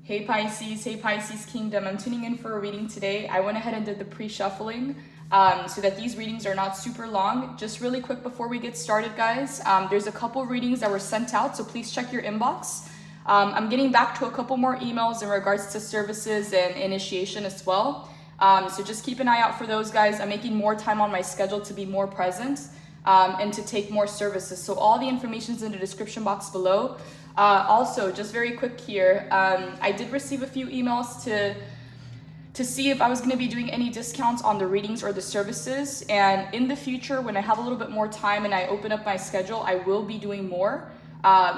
Hey Pisces Kingdom, I'm tuning in for a reading today. I went ahead and did the pre-shuffling so that these readings are not super long. Just really quick before we get started, guys, there's a couple readings that were sent out, so please check your inbox. I'm getting back to a couple more emails in regards to services and initiation as well. So just keep an eye out for those, guys. I'm making more time on my schedule to be more present and to take more services. So all the information is in the description box below. Also, just very quick here, I did receive a few emails to see if I was going to be doing any discounts on the readings or the services. And in the future, when I have a little bit more time and I open up my schedule, I will be doing more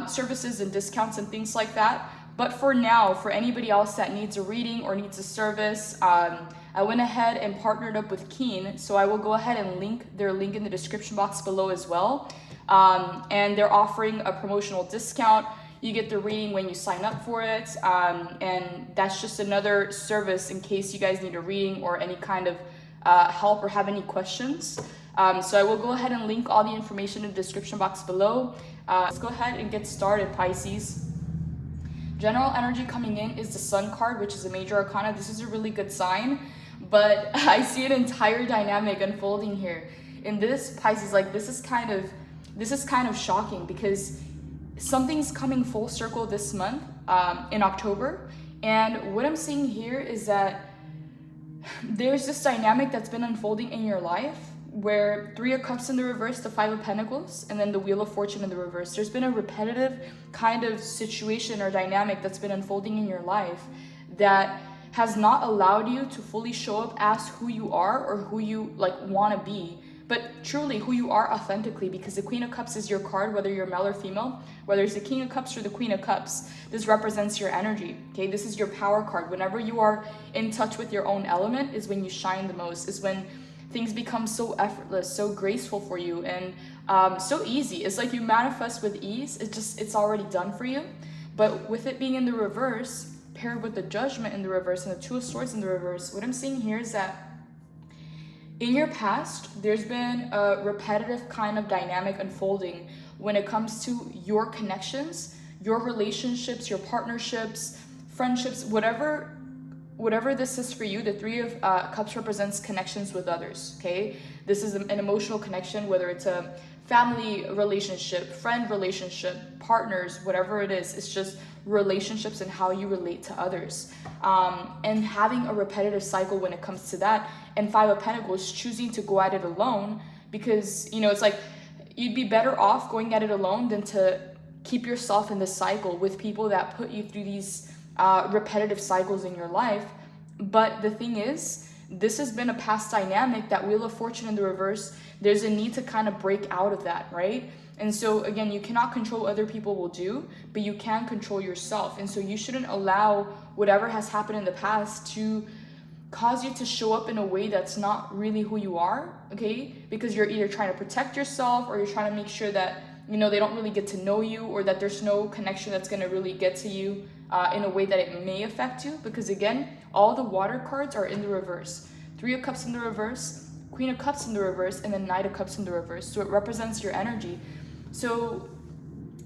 services and discounts and things like that. But for now, for anybody else that needs a reading or needs a service, I went ahead and partnered up with Keen. So I will go ahead and link their link in the description box below as well. And they're offering a promotional discount. You get the reading when you sign up for it, and that's just another service in case you guys need a reading or any kind of help or have any questions. So I will go ahead and link all the information in the description box below. Let's go ahead and get started, Pisces. General energy coming in is the Sun card, which is a major arcana. This is a really good sign, but I see an entire dynamic unfolding here. In this, Pisces, like this is kind of shocking because something's coming full circle this month in October. And what I'm seeing here is that there's this dynamic that's been unfolding in your life where Three of Cups in the reverse, the Five of Pentacles, and then the Wheel of Fortune in the reverse. There's been a repetitive kind of situation or dynamic that's been unfolding in your life that has not allowed you to fully show up as who you are or who you like want to be, but truly who you are authentically, because the Queen of Cups is your card, whether you're male or female, whether it's the King of Cups or the Queen of Cups. This represents your energy, okay? This is your power card. Whenever you are in touch with your own element is when you shine the most, is when things become so effortless, so graceful for you, and so easy. It's like you manifest with ease. It's already done for you. But with it being in the reverse, paired with the Judgment in the reverse and the Two of Swords in the reverse, what I'm seeing here is that in your past, there's been a repetitive kind of dynamic unfolding when it comes to your connections, your relationships, your partnerships, friendships, whatever this is for you. The Three of Cups represents connections with others, okay? This is an emotional connection, whether it's a family relationship, friend relationship, partners, whatever it is. It's just relationships and how you relate to others. And having a repetitive cycle when it comes to that. And Five of Pentacles, choosing to go at it alone because, you know, it's like you'd be better off going at it alone than to keep yourself in this cycle with people that put you through these repetitive cycles in your life. But the thing is, this has been a past dynamic, that Wheel of Fortune in the reverse. There's a need to kind of break out of that, right? And so again, you cannot control what other people will do, but you can control yourself. And so you shouldn't allow whatever has happened in the past to cause you to show up in a way that's not really who you are, okay? Because you're either trying to protect yourself or you're trying to make sure that, you know, they don't really get to know you, or that there's no connection that's going to really get to you in a way that it may affect you. Because again, all the water cards are in the reverse. Three of Cups in the reverse, Queen of Cups in the reverse, and then Knight of Cups in the reverse. So it represents your energy. So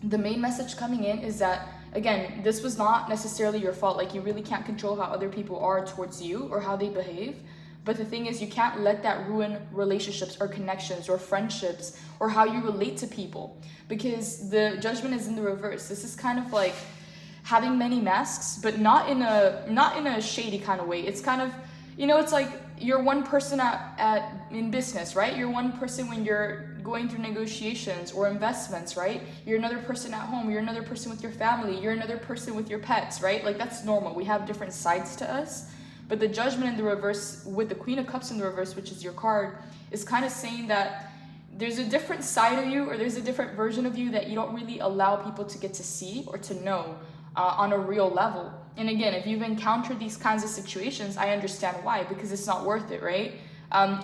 the main message coming in is that, again, this was not necessarily your fault. Like, you really can't control how other people are towards you or how they behave. But the thing is, you can't let that ruin relationships or connections or friendships or how you relate to people, because the Judgment is in the reverse. This is kind of like having many masks, but not in a shady kind of way. It's kind of, you know, it's like you're one person in business, right? You're one person when you're going through negotiations or investments, right? You're another person at home. You're another person with your family. You're another person with your pets, right? Like, that's normal. We have different sides to us. But the Judgment in the reverse with the Queen of Cups in the reverse, which is your card, is kind of saying that there's a different side of you, or there's a different version of you that you don't really allow people to get to see or to know on a real level. And again, if you've encountered these kinds of situations, I understand why, because it's not worth it, right?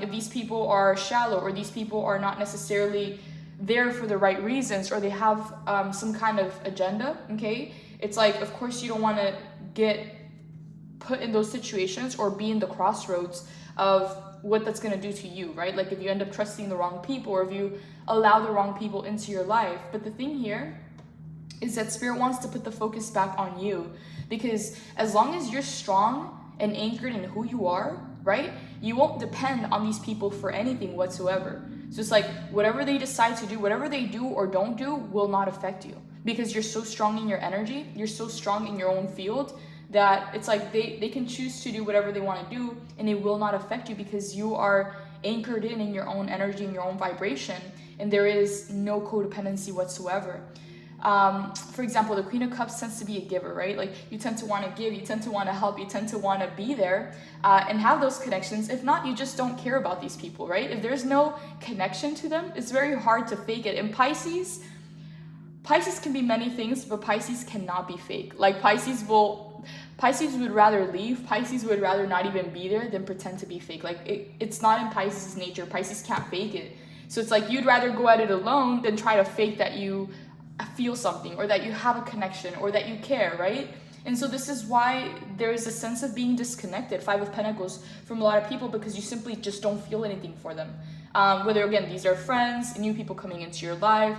If these people are shallow, or these people are not necessarily there for the right reasons, or they have some kind of agenda, okay? It's like, of course, you don't want to get put in those situations or be in the crossroads of what that's going to do to you, right? Like, if you end up trusting the wrong people, or if you allow the wrong people into your life. But the thing here is that Spirit wants to put the focus back on you, because as long as you're strong and anchored in who you are, right, you won't depend on these people for anything whatsoever. So it's like whatever they decide to do, whatever they do or don't do will not affect you, because you're so strong in your energy, you're so strong in your own field, that it's like they can choose to do whatever they want to do and it will not affect you, because you are anchored in your own energy and your own vibration, and there is no codependency whatsoever. For example, the Queen of Cups tends to be a giver, right? Like you tend to want to give, you tend to want to help, you tend to want to be there and have those connections. If not, you just don't care about these people, right? If there's no connection to them, it's very hard to fake it. And Pisces can be many things, but Pisces cannot be fake. Like Pisces would rather leave. Pisces would rather not even be there than pretend to be fake. Like it's not in Pisces' nature. Pisces can't fake it. So it's like you'd rather go at it alone than try to fake that you feel something or that you have a connection or that you care, right? And so this is why there is a sense of being disconnected, Five of Pentacles, from a lot of people, because you simply just don't feel anything for them. Whether, again, these are friends, new people coming into your life,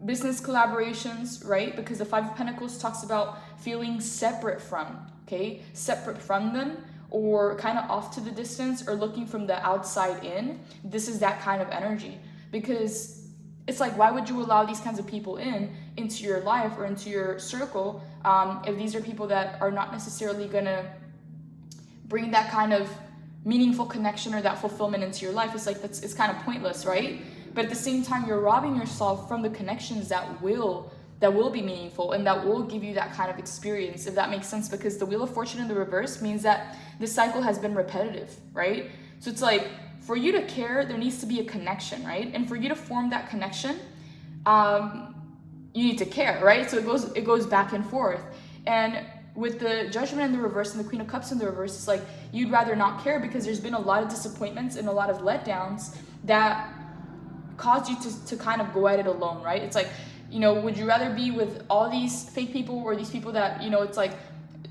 business collaborations, right? Because the Five of Pentacles talks about feeling separate from, okay? Separate from them, or kind of off to the distance, or looking from the outside in. This is that kind of energy, because it's like, why would you allow these kinds of people into your life or into your circle if these are people that are not necessarily gonna bring that kind of meaningful connection or that fulfillment into your life? It's like, it's kind of pointless, right? But at the same time, you're robbing yourself from the connections that will be meaningful and that will give you that kind of experience, if that makes sense, because the Wheel of Fortune in the reverse means that this cycle has been repetitive, right? So it's like, for you to care, there needs to be a connection, right? And for you to form that connection, you need to care, right? So it goes back and forth. And with the Judgment in the reverse and the Queen of Cups in the reverse, it's like you'd rather not care, because there's been a lot of disappointments and a lot of letdowns that caused you to kind of go at it alone, right? It's like, you know, would you rather be with all these fake people or these people that, you know, it's like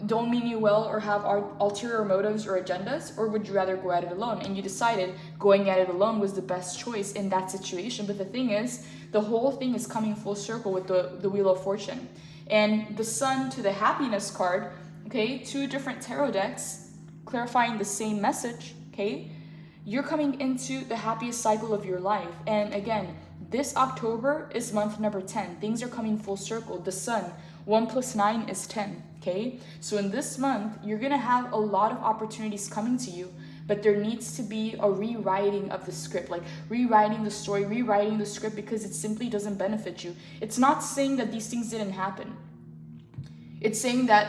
don't mean you well or have ulterior motives or agendas, or would you rather go at it alone? And you decided going at it alone was the best choice in that situation. But the thing is, the whole thing is coming full circle with the Wheel of Fortune. And the Sun to the Happiness card, okay, two different tarot decks clarifying the same message, okay? You're coming into the happiest cycle of your life. And again, this October is month number 10. Things are coming full circle. The Sun, 1 + 9 is 10. Okay, so in this month, you're gonna have a lot of opportunities coming to you, but there needs to be a rewriting of the script, like rewriting the story, rewriting the script, because it simply doesn't benefit you. It's not saying that these things didn't happen. It's saying that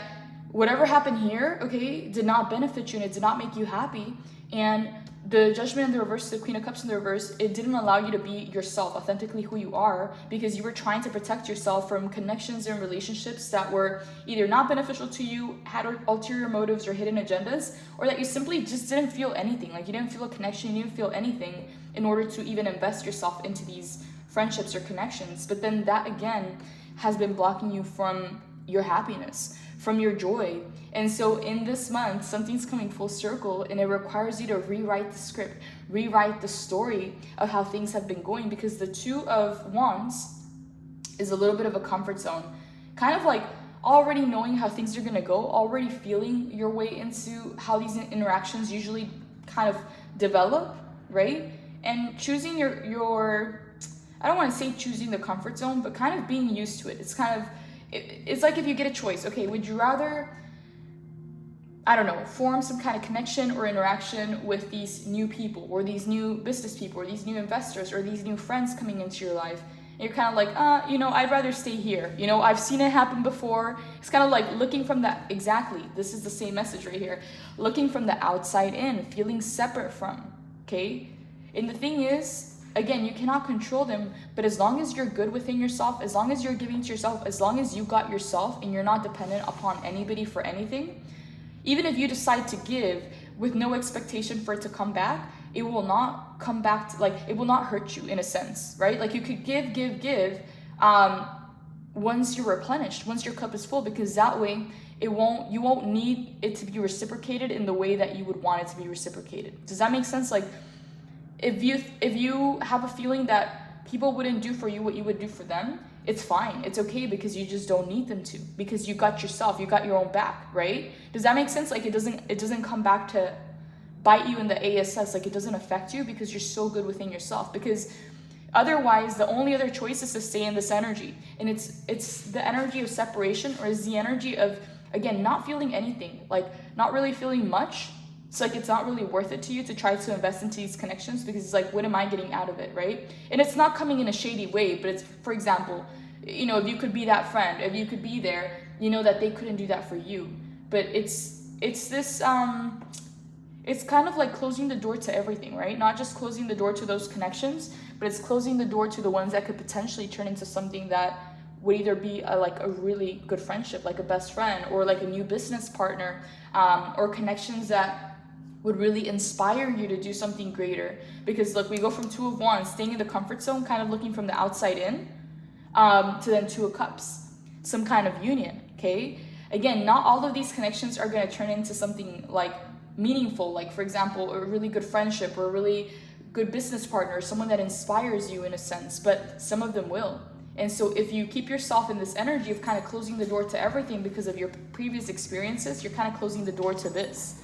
whatever happened here, okay, did not benefit you and it did not make you happy. And the Judgment in the reverse, the Queen of Cups in the reverse, it didn't allow you to be yourself, authentically who you are, because you were trying to protect yourself from connections and relationships that were either not beneficial to you, had ulterior motives or hidden agendas, or that you simply just didn't feel anything. Like you didn't feel a connection, you didn't feel anything in order to even invest yourself into these friendships or connections. But then that again has been blocking you from your happiness, from your joy. And so in this month, something's coming full circle, and it requires you to rewrite the script, rewrite the story of how things have been going, because the Two of Wands is a little bit of a comfort zone, kind of like already knowing how things are going to go, already feeling your way into how these interactions usually kind of develop, right? And choosing your I don't want to say choosing the comfort zone, but kind of being used to it. It's kind of, it's like if you get a choice, okay, would you rather, I don't know, form some kind of connection or interaction with these new people or these new business people or these new investors or these new friends coming into your life? And you're kind of like, you know, I'd rather stay here. You know, I've seen it happen before. It's kind of like looking from that, exactly, this is the same message right here. Looking from the outside in, feeling separate from, okay? And the thing is, again, you cannot control them, but as long as you're good within yourself, as long as you're giving to yourself, as long as you got yourself and you're not dependent upon anybody for anything, even if you decide to give with no expectation for it to come back, it will not come back to, like, it will not hurt you in a sense, right? Like you could give, once you're replenished, once your cup is full, because that way you won't need it to be reciprocated in the way that you would want it to be reciprocated. Does that make sense? Like, if you have a feeling that people wouldn't do for you what you would do for them, it's fine. It's okay, because you just don't need them to, because you got yourself, you got your own back, right? Does that make sense? Like it doesn't come back to bite you in the ASS. Like it doesn't affect you because you're so good within yourself. Because otherwise, the only other choice is to stay in this energy. And it's the energy of separation, or is the energy of, again, not feeling anything, like not really feeling much. It's like it's not really worth it to you to try to invest into these connections, because it's like, what am I getting out of it, right? And it's not coming in a shady way, but it's, for example, you know, if you could be that friend, if you could be there, you know that they couldn't do that for you. But it's this, it's kind of like closing the door to everything, right? Not just closing the door to those connections, but it's closing the door to the ones that could potentially turn into something that would either be like a really good friendship, like a best friend, or like a new business partner, or connections that would really inspire you to do something greater. Because look, we go from Two of Wands, staying in the comfort zone, kind of looking from the outside in, to then Two of Cups, some kind of union, okay? Again, not all of these connections are going to turn into something like meaningful, like for example, a really good friendship, or a really good business partner, someone that inspires you in a sense, but some of them will. And so if you keep yourself in this energy of kind of closing the door to everything because of your previous experiences, you're kind of closing the door to this.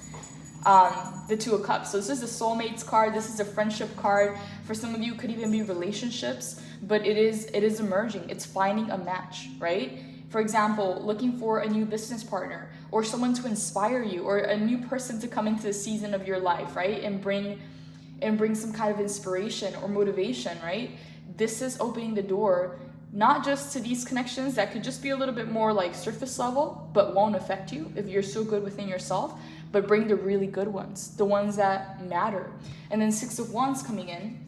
The Two of Cups. So this is the soulmates card. This is a friendship card. For some of you, it could even be relationships, but it is emerging. It's finding a match, right? For example, looking for a new business partner, or someone to inspire you, or a new person to come into the season of your life, right? And bring some kind of inspiration or motivation, right? This is opening the door, not just to these connections that could just be a little bit more like surface level, but won't affect you if you're so good within yourself, but bring the really good ones, the ones that matter. And then Six of Wands coming in,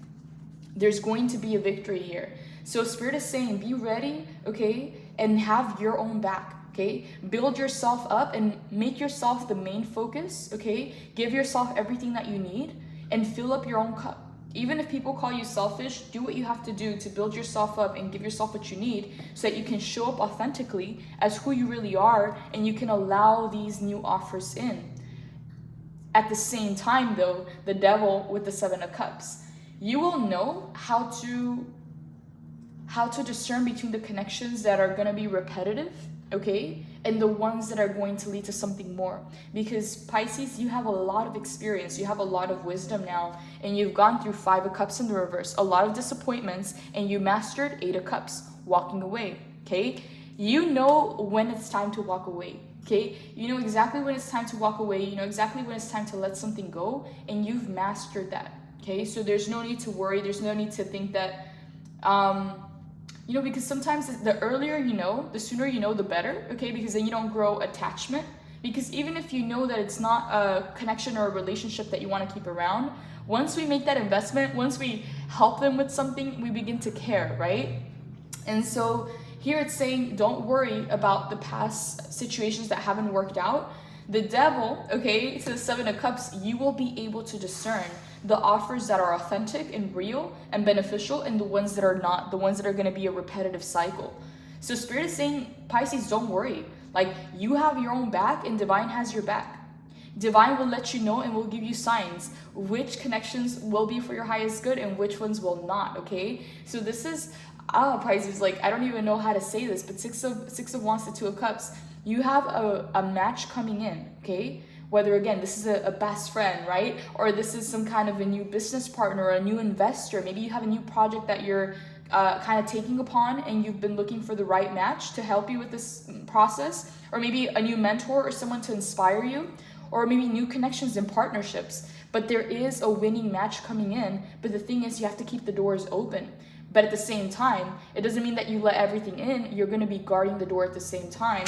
there's going to be a victory here. So Spirit is saying, be ready, okay? And have your own back, okay? Build yourself up and make yourself the main focus, okay? Give yourself everything that you need and fill up your own cup. Even if people call you selfish, do what you have to do to build yourself up and give yourself what you need so that you can show up authentically as who you really are, and you can allow these new offers in. At the same time though, the devil with the Seven of Cups, you will know how to discern between the connections that are going to be repetitive, okay, and the ones that are going to lead to something more. Because Pisces, you have a lot of experience, you have a lot of wisdom now, and you've gone through Five of Cups in the reverse, a lot of disappointments, and you mastered Eight of Cups, walking away, okay? You know when it's time to walk away, okay? You know exactly when it's time to walk away, you know exactly when it's time to let something go, and you've mastered that, okay? So there's no need to worry, there's no need to think that, you know, because sometimes the earlier you know, the sooner you know, the better, okay? Because then you don't grow attachment. Because even if you know that it's not a connection or a relationship that you want to keep around, once we make that investment, once we help them with something, we begin to care, right? And so here it's saying, don't worry about the past situations that haven't worked out. The devil, okay, to the Seven of Cups, you will be able to discern the offers that are authentic and real and beneficial, and the ones that are not, the ones that are going to be a repetitive cycle. So Spirit is saying, Pisces, don't worry. Like, you have your own back and Divine has your back. Divine will let you know and will give you signs which connections will be for your highest good and which ones will not, okay? So this is, Pisces, like, I don't even know how to say this, but Six of Wands to Two of Cups, you have a match coming in, okay? Whether, again, this is a best friend, right? Or this is some kind of a new business partner or a new investor. Maybe you have a new project that you're kind of taking upon and you've been looking for the right match to help you with this process. Or maybe a new mentor or someone to inspire you. Or maybe new connections and partnerships. But there is a winning match coming in. But the thing is, you have to keep the doors open. But at the same time, it doesn't mean that you let everything in. You're going to be guarding the door at the same time.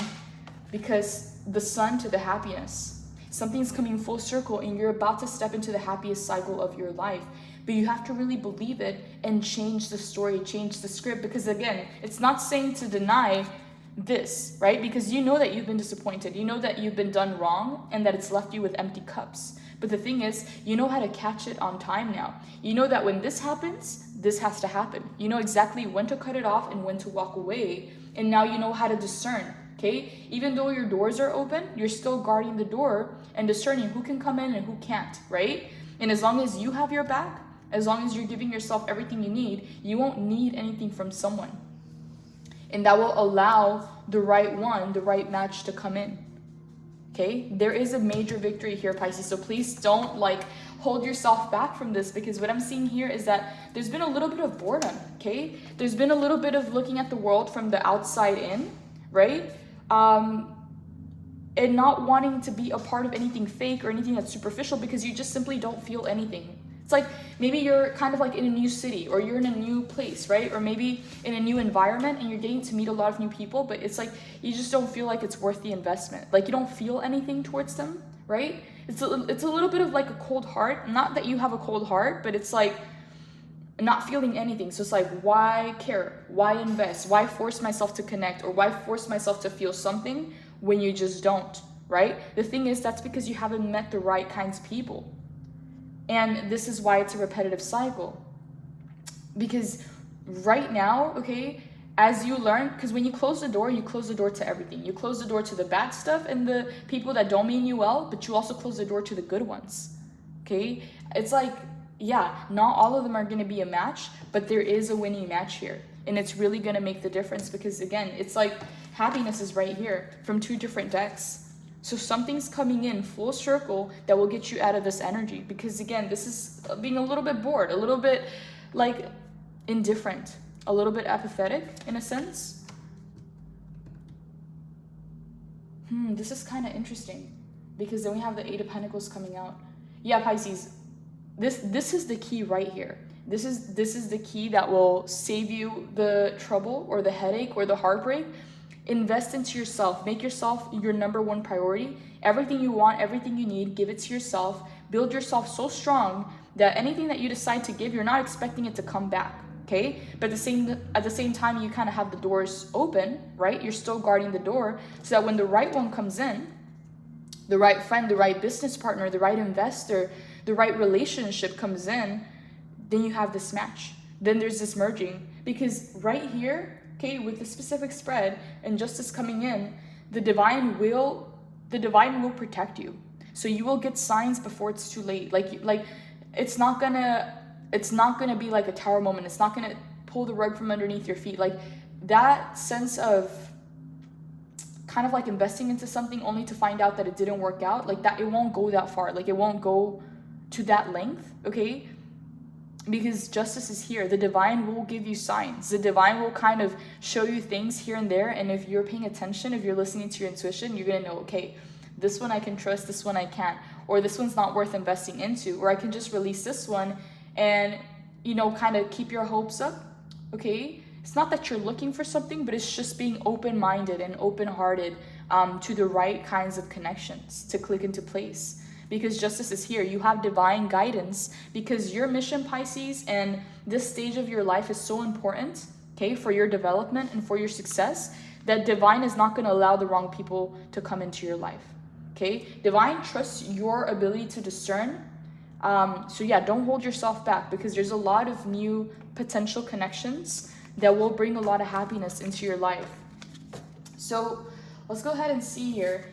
Because the Sun to the happiness. Something's coming full circle and you're about to step into the happiest cycle of your life. But you have to really believe it and change the story, change the script. Because again, it's not saying to deny this, right? Because you know that you've been disappointed. You know that you've been done wrong and that it's left you with empty cups. But the thing is, you know how to catch it on time now. You know that when this happens, this has to happen. You know exactly when to cut it off and when to walk away. And now you know how to discern. Okay, even though your doors are open, you're still guarding the door and discerning who can come in and who can't, right? And as long as you have your back, as long as you're giving yourself everything you need, you won't need anything from someone. And that will allow the right one, the right match to come in. Okay, there is a major victory here, Pisces. So please don't like hold yourself back from this, because what I'm seeing here is that there's been a little bit of boredom. Okay, there's been a little bit of looking at the world from the outside in, right? And not wanting to be a part of anything fake or anything that's superficial, because you just simply don't feel anything. It's like maybe you're kind of like in a new city, or you're in a new place, right? Or maybe in a new environment and you're getting to meet a lot of new people, but it's like you just don't feel like it's worth the investment. Like you don't feel anything towards them, right? It's a little bit of like a cold heart. Not that you have a cold heart, but it's like not feeling anything. So it's like, why care? Why invest? Why force myself to connect? Or why force myself to feel something when you just don't, right? The thing is, that's because you haven't met the right kinds of people. And this is why it's a repetitive cycle. Because right now, okay, as you learn, because when you close the door to everything. You close the door to the bad stuff and the people that don't mean you well, but you also close the door to the good ones, okay? It's like, yeah, not all of them are going to be a match, but there is a winning match here. And it's really going to make the difference, because again, it's like happiness is right here from two different decks. So something's coming in full circle that will get you out of this energy, because again, this is being a little bit bored, a little bit like indifferent, a little bit apathetic in a sense. This is kind of interesting, because then we have the Eight of Pentacles coming out. Yeah, Pisces, this is the key right here. This is the key that will save you the trouble or the headache or the heartbreak. Invest into yourself. Make yourself your number one priority. Everything you want, everything you need, give it to yourself. Build yourself so strong that anything that you decide to give, you're not expecting it to come back, okay? But at the same time, you kind of have the doors open, right? You're still guarding the door, so that when the right one comes in, the right friend, the right business partner, the right investor, the right relationship comes in, then you have this match. Then there's this merging. Because right here, okay, with the specific spread and justice coming in, the divine will protect you. So you will get signs before it's too late. Like it's not gonna be like a tower moment. It's not gonna pull the rug from underneath your feet. Like that sense of kind of like investing into something only to find out that it didn't work out, like that, it won't go that far. Like it won't go to that length, okay? Because justice is here. The divine will give you signs. The divine will kind of show you things here and there. And if you're paying attention, if you're listening to your intuition, you're going to know, okay, this one I can trust, this one I can't. Or this one's not worth investing into. Or I can just release this one and, you know, kind of keep your hopes up, okay? It's not that you're looking for something, but it's just being open-minded and open-hearted to the right kinds of connections to click into place. Because justice is here. You have divine guidance, because your mission, Pisces, and this stage of your life is so important, okay, for your development and for your success, that divine is not going to allow the wrong people to come into your life, okay? Divine trusts your ability to discern. So yeah, don't hold yourself back, because there's a lot of new potential connections that will bring a lot of happiness into your life. So let's go ahead and see here.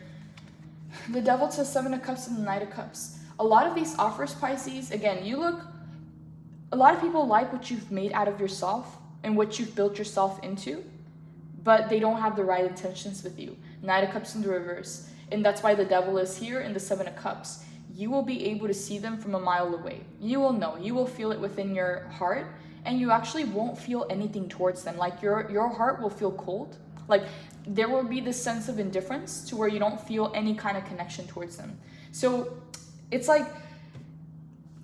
The Devil to the Seven of Cups and the Knight of Cups. A lot of these offers, Pisces, again, a lot of people like what you've made out of yourself and what you've built yourself into, but they don't have the right intentions with you. Knight of Cups in the reverse. And that's why the Devil is here in the Seven of Cups. You will be able to see them from a mile away. You will know. You will feel it within your heart, and you actually won't feel anything towards them. Like your heart will feel cold. Like there will be this sense of indifference to where you don't feel any kind of connection towards them. So it's like,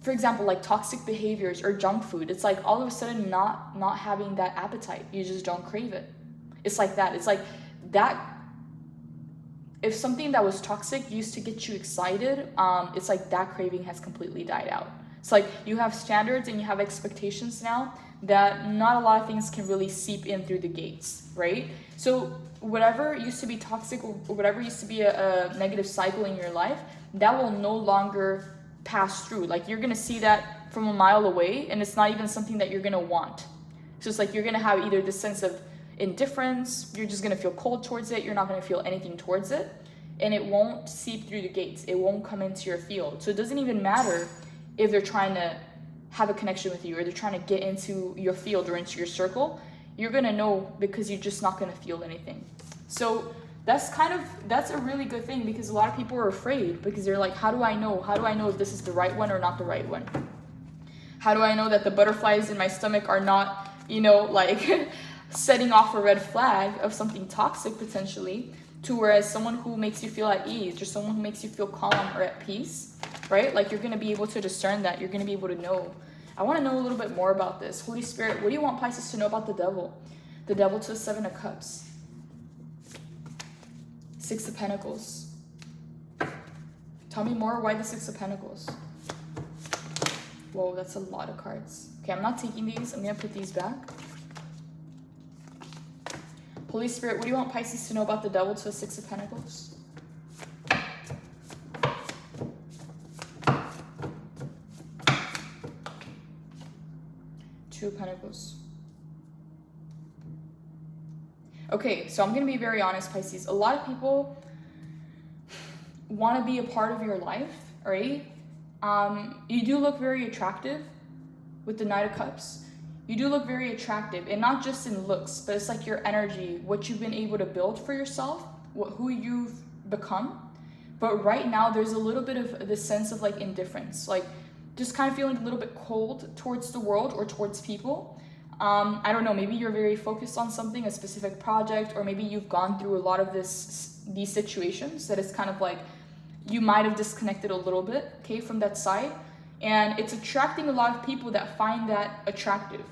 for example, like toxic behaviors or junk food. It's like all of a sudden not having that appetite. You just don't crave it. It's like that. It's like that. If something that was toxic used to get you excited, it's like that craving has completely died out. It's like you have standards and you have expectations now that not a lot of things can really seep in through the gates, right? So whatever used to be toxic or whatever used to be a negative cycle in your life, that will no longer pass through. Like you're gonna see that from a mile away, and it's not even something that you're gonna want. So it's like you're gonna have either this sense of indifference, you're just gonna feel cold towards it, you're not gonna feel anything towards it, and it won't seep through the gates. It won't come into your field. So it doesn't even matter if they're trying to have a connection with you or they're trying to get into your field or into your circle. you're gonna know because you're just not gonna feel anything. So that's a really good thing, because a lot of people are afraid, because they're like, how do I know? How do I know if this is the right one or not the right one? How do I know that the butterflies in my stomach are not, you know, like setting off a red flag of something toxic potentially, to whereas someone who makes you feel at ease, or someone who makes you feel calm or at peace, right? Like, you're going to be able to discern that. You're going to be able to know. I want to know a little bit more about this. Holy Spirit, what do you want Pisces to know about the devil? The devil to the Seven of Cups. Six of Pentacles. Tell me more. Why the Six of Pentacles? Whoa, that's a lot of cards. Okay, I'm not taking these. I'm going to put these back. Holy Spirit, what do you want Pisces to know about the devil to the Six of Pentacles? Two of Pentacles. Okay, so I'm going to be very honest, Pisces. A lot of people want to be a part of your life, right? You do look very attractive with the Knight of Cups. You do look very attractive, and not just in looks, but it's like your energy, what you've been able to build for yourself, who you've become. But right now, there's a little bit of this sense of like indifference, like just kind of feeling a little bit cold towards the world or towards people. I don't know, maybe you're very focused on something, a specific project, or maybe you've gone through a lot of these situations that it's kind of like you might have disconnected a little bit, okay, from that side. And it's attracting a lot of people that find that attractive,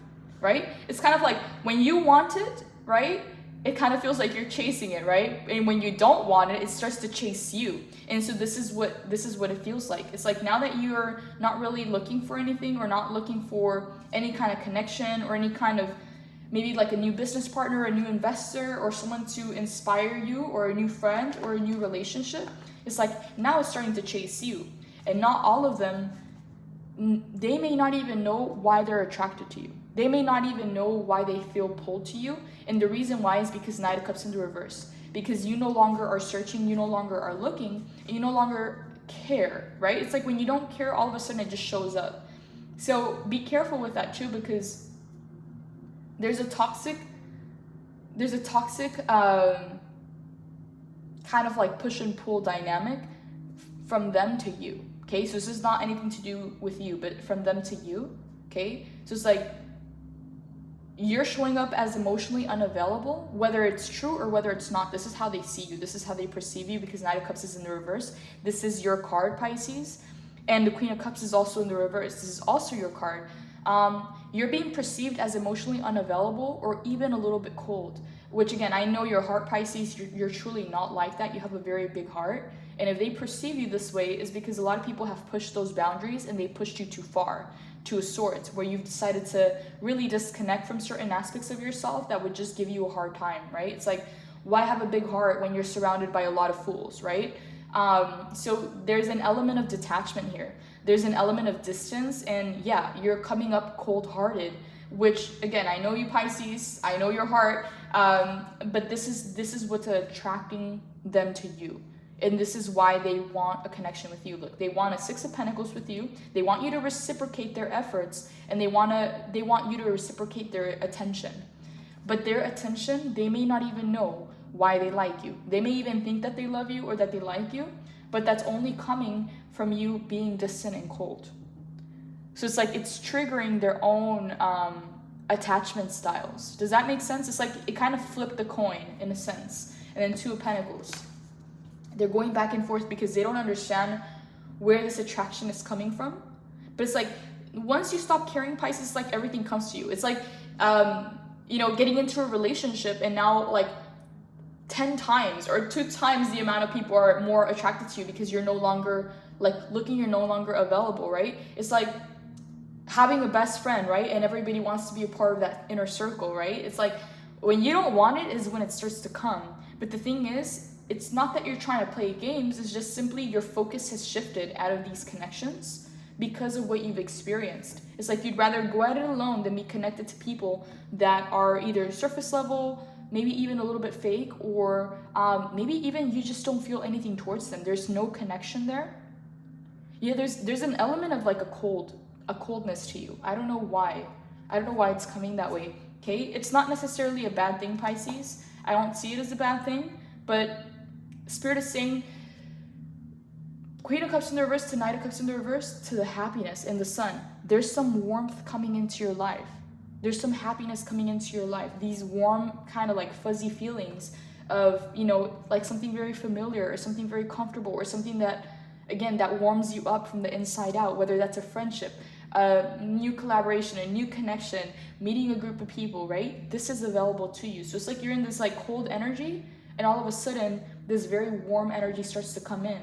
right? It's kind of like when you want it, right? It kind of feels like you're chasing it, right? And when you don't want it, it starts to chase you. And so this is what it feels like. It's like now that you're not really looking for anything, or not looking for any kind of connection, or any kind of maybe like a new business partner, a new investor, or someone to inspire you, or a new friend, or a new relationship, it's like now it's starting to chase you. And not all of them, they may not even know why they're attracted to you. They may not even know why they feel pulled to you. And the reason why is because Knight of Cups in the reverse. Because you no longer are searching, you no longer are looking, and you no longer care, right? It's like when you don't care, all of a sudden it just shows up. So be careful with that too, because there's a toxic kind of like push and pull dynamic from them to you. Okay, so this is not anything to do with you, but from them to you. Okay, so it's like you're showing up as emotionally unavailable, whether it's true or whether it's not. This is how they see you. This is how they perceive you, because Knight of Cups is in the reverse. This is your card, Pisces. And the Queen of Cups is also in the reverse. This is also your card. You're being perceived as emotionally unavailable, or even a little bit cold. Which again, I know your heart, Pisces, you're truly not like that. You have a very big heart. And if they perceive you this way, is because a lot of people have pushed those boundaries, and they pushed you too far, to a sort, where you've decided to really disconnect from certain aspects of yourself that would just give you a hard time, right? It's like, why have a big heart when you're surrounded by a lot of fools, right? So there's an element of detachment here. There's an element of distance, and yeah, you're coming up cold-hearted, which again, I know you, Pisces, I know your heart, but this is what's attracting them to you. And this is why they want a connection with you. Look, they want a Six of Pentacles with you. They want you to reciprocate their efforts, and they want you to reciprocate their attention. But their attention, they may not even know why they like you. They may even think that they love you or that they like you, but that's only coming from you being distant and cold. So it's like it's triggering their own attachment styles. Does that make sense? It's like it kind of flipped the coin in a sense. And then Two of Pentacles. They're going back and forth because they don't understand where this attraction is coming from. But it's like, once you stop caring, Pisces, it's like everything comes to you. It's like, getting into a relationship, and now like 10 times or 2 times the amount of people are more attracted to you, because you're no longer like looking, you're no longer available, right? It's like having a best friend, right? And everybody wants to be a part of that inner circle, right? It's like when you don't want it is when it starts to come. But the thing is, it's not that you're trying to play games, it's just simply your focus has shifted out of these connections because of what you've experienced. It's like you'd rather go at it alone than be connected to people that are either surface level, maybe even a little bit fake, or maybe even you just don't feel anything towards them. There's no connection there. Yeah, there's an element of like a coldness to you. I don't know why. I don't know why it's coming that way. okay? It's not necessarily a bad thing, Pisces. I don't see it as a bad thing, but Spirit is saying Queen of Cups in the reverse to Knight of Cups in the reverse to the happiness in the Sun. There's some warmth coming into your life. There's some happiness coming into your life. These warm, kind of like fuzzy feelings of, you know, like something very familiar or something very comfortable or something that, again, that warms you up from the inside out, whether that's a friendship, a new collaboration, a new connection, meeting a group of people, right? This is available to you. So it's like you're in this like cold energy, and all of a sudden this very warm energy starts to come in,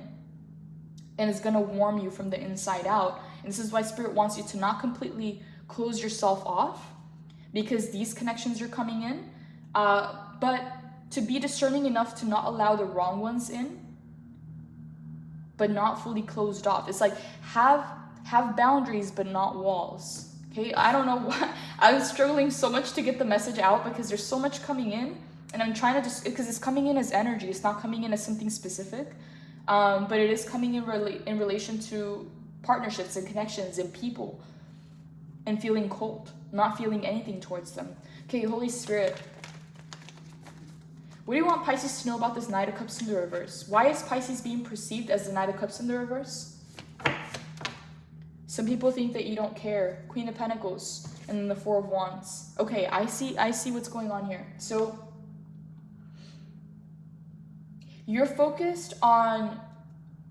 and it's going to warm you from the inside out. And this is why Spirit wants you to not completely close yourself off, because these connections are coming in, but to be discerning enough to not allow the wrong ones in, but not fully closed off. It's like have boundaries but not walls. Okay, I don't know why I was struggling so much to get the message out, because there's so much coming in, and I'm trying to just, because it's coming in as energy, it's not coming in as something specific, but it is coming in relation to partnerships and connections and people, and feeling cold, not feeling anything towards them. Okay, Holy Spirit, what do you want Pisces to know about this Knight of Cups in the reverse? Why is Pisces being perceived as the Knight of Cups in the reverse? Some people think that you don't care. Queen of Pentacles, and then the Four of Wands. Okay, I see what's going on here. So you're focused on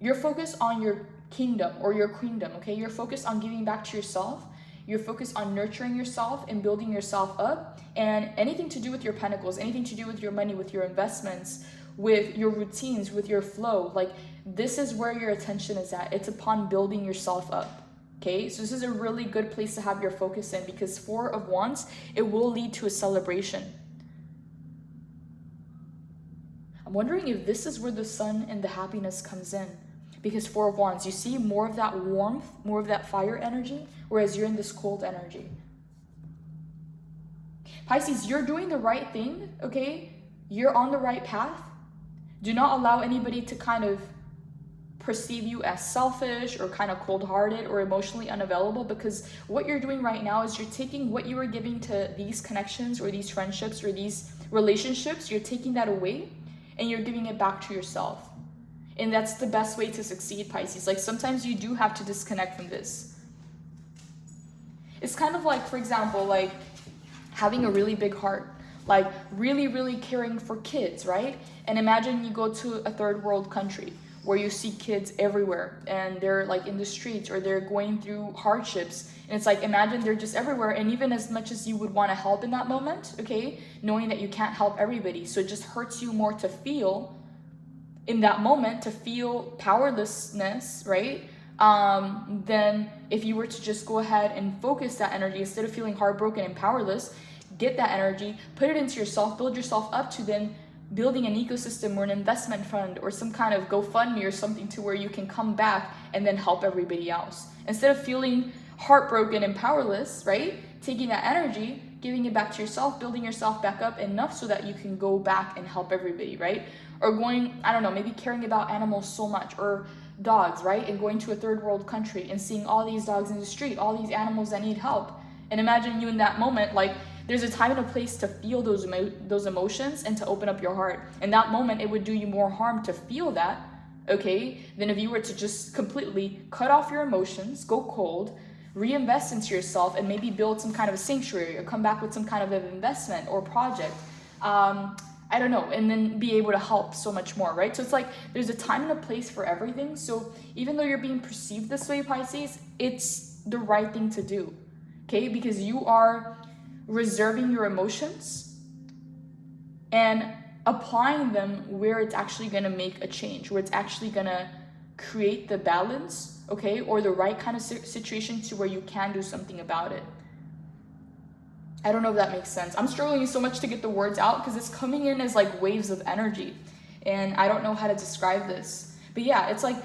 your kingdom or your queendom, okay? You're focused on giving back to yourself. You're focused on nurturing yourself and building yourself up, and anything to do with your pentacles, anything to do with your money, with your investments, with your routines, with your flow, like this is where your attention is at. It's upon building yourself up, okay? So this is a really good place to have your focus in, because Four of Wands, it will lead to a celebration. I'm wondering if this is where the sun and the happiness comes in. Because Four of Wands, you see more of that warmth, more of that fire energy, whereas you're in this cold energy. Pisces, you're doing the right thing, okay? You're on the right path. Do not allow anybody to kind of perceive you as selfish or kind of cold-hearted or emotionally unavailable, because what you're doing right now is you're taking what you were giving to these connections or these friendships or these relationships, you're taking that away and you're giving it back to yourself. And that's the best way to succeed, Pisces. Like sometimes you do have to disconnect from this. It's kind of like, for example, like having a really big heart, like really, really caring for kids, right? And imagine you go to a third world country where you see kids everywhere and they're like in the streets or they're going through hardships. And it's like, imagine they're just everywhere. And even as much as you would want to help in that moment, okay, knowing that you can't help everybody. So it just hurts you more to feel in that moment, to feel powerlessness, right? Then if you were to just go ahead and focus that energy, instead of feeling heartbroken and powerless, get that energy, put it into yourself, build yourself up to then building an ecosystem or an investment fund or some kind of GoFundMe or something to where you can come back and then help everybody else. Instead of feeling heartbroken and powerless, right? Taking that energy, giving it back to yourself, building yourself back up enough so that you can go back and help everybody, right? Or going, I don't know, maybe caring about animals so much, or dogs, right? And going to a third world country and seeing all these dogs in the street, all these animals that need help. And imagine you in that moment, like there's a time and a place to feel those emotions and to open up your heart. In that moment, it would do you more harm to feel that, okay, than if you were to just completely cut off your emotions, go cold, reinvest into yourself, and maybe build some kind of a sanctuary or come back with some kind of an investment or project. I don't know, and then be able to help so much more, right? So it's like there's a time and a place for everything. So even though you're being perceived this way, Pisces, it's the right thing to do, okay? Because you are reserving your emotions and applying them where it's actually going to make a change, where it's actually going to create the balance, okay, or the right kind of situation to where you can do something about it. I don't know if that makes sense. I'm struggling so much to get the words out because it's coming in as like waves of energy, and I don't know how to describe this. But yeah, it's like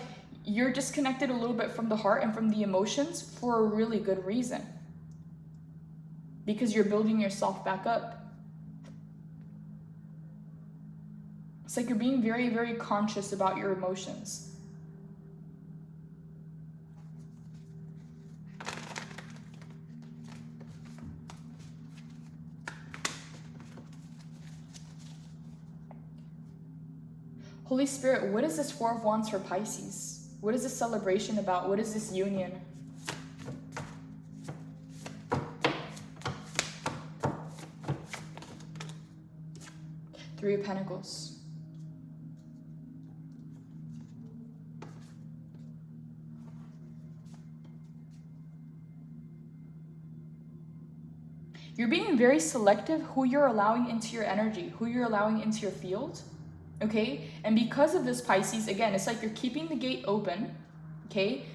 you're disconnected a little bit from the heart and from the emotions for a really good reason, because you're building yourself back up. It's like you're being very, very conscious about your emotions. Holy Spirit, what is this Four of Wands for Pisces? What is this celebration about? What is this union? Three of Pentacles. You're being very selective who you're allowing into your energy, who you're allowing into your field, okay? And because of this, Pisces, again, it's like you're keeping the gate open, okay?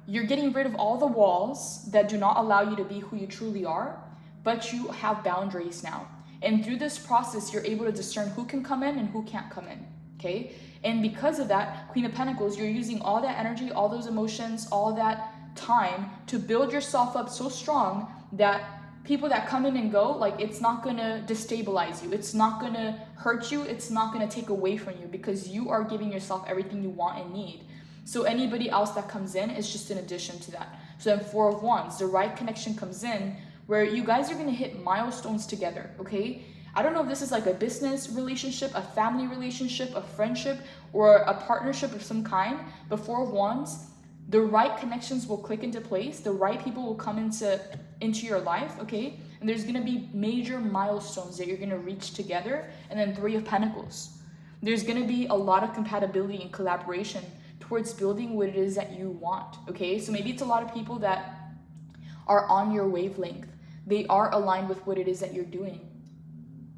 You're getting rid of all the walls that do not allow you to be who you truly are, but you have boundaries now. And through this process, you're able to discern who can come in and who can't come in, okay? And because of that, Queen of Pentacles, you're using all that energy, all those emotions, all that time to build yourself up so strong that people that come in and go, like, it's not gonna destabilize you. It's not gonna hurt you. It's not gonna take away from you because you are giving yourself everything you want and need. So anybody else that comes in is just an addition to that. So then Four of Wands, the right connection comes in where you guys are gonna hit milestones together, okay? I don't know if this is like a business relationship, a family relationship, a friendship, or a partnership of some kind, but Four of Wands, the right connections will click into place. The right people will come into your life, okay? And there's gonna be major milestones that you're gonna reach together. And then Three of Pentacles. There's gonna be a lot of compatibility and collaboration towards building what it is that you want, okay? So maybe it's a lot of people that are on your wavelength. They are aligned with what it is that you're doing.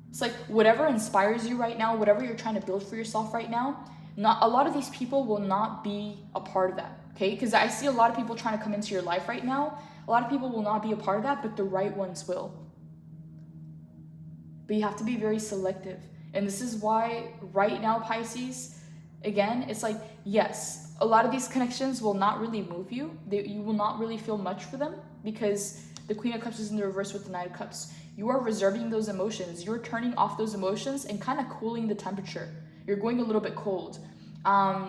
It's like whatever inspires you right now, whatever you're trying to build for yourself right now, a lot of these people will not be a part of that. Okay, because I see a lot of people trying to come into your life right now. A lot of people will not be a part of that, but the right ones will. But you have to be very selective. And this is why right now, Pisces, again, it's like, yes, a lot of these connections will not really move you. You will not really feel much for them because the Queen of Cups is in the reverse with the Knight of Cups. You are reserving those emotions. You're turning off those emotions and kind of cooling the temperature. You're going a little bit cold.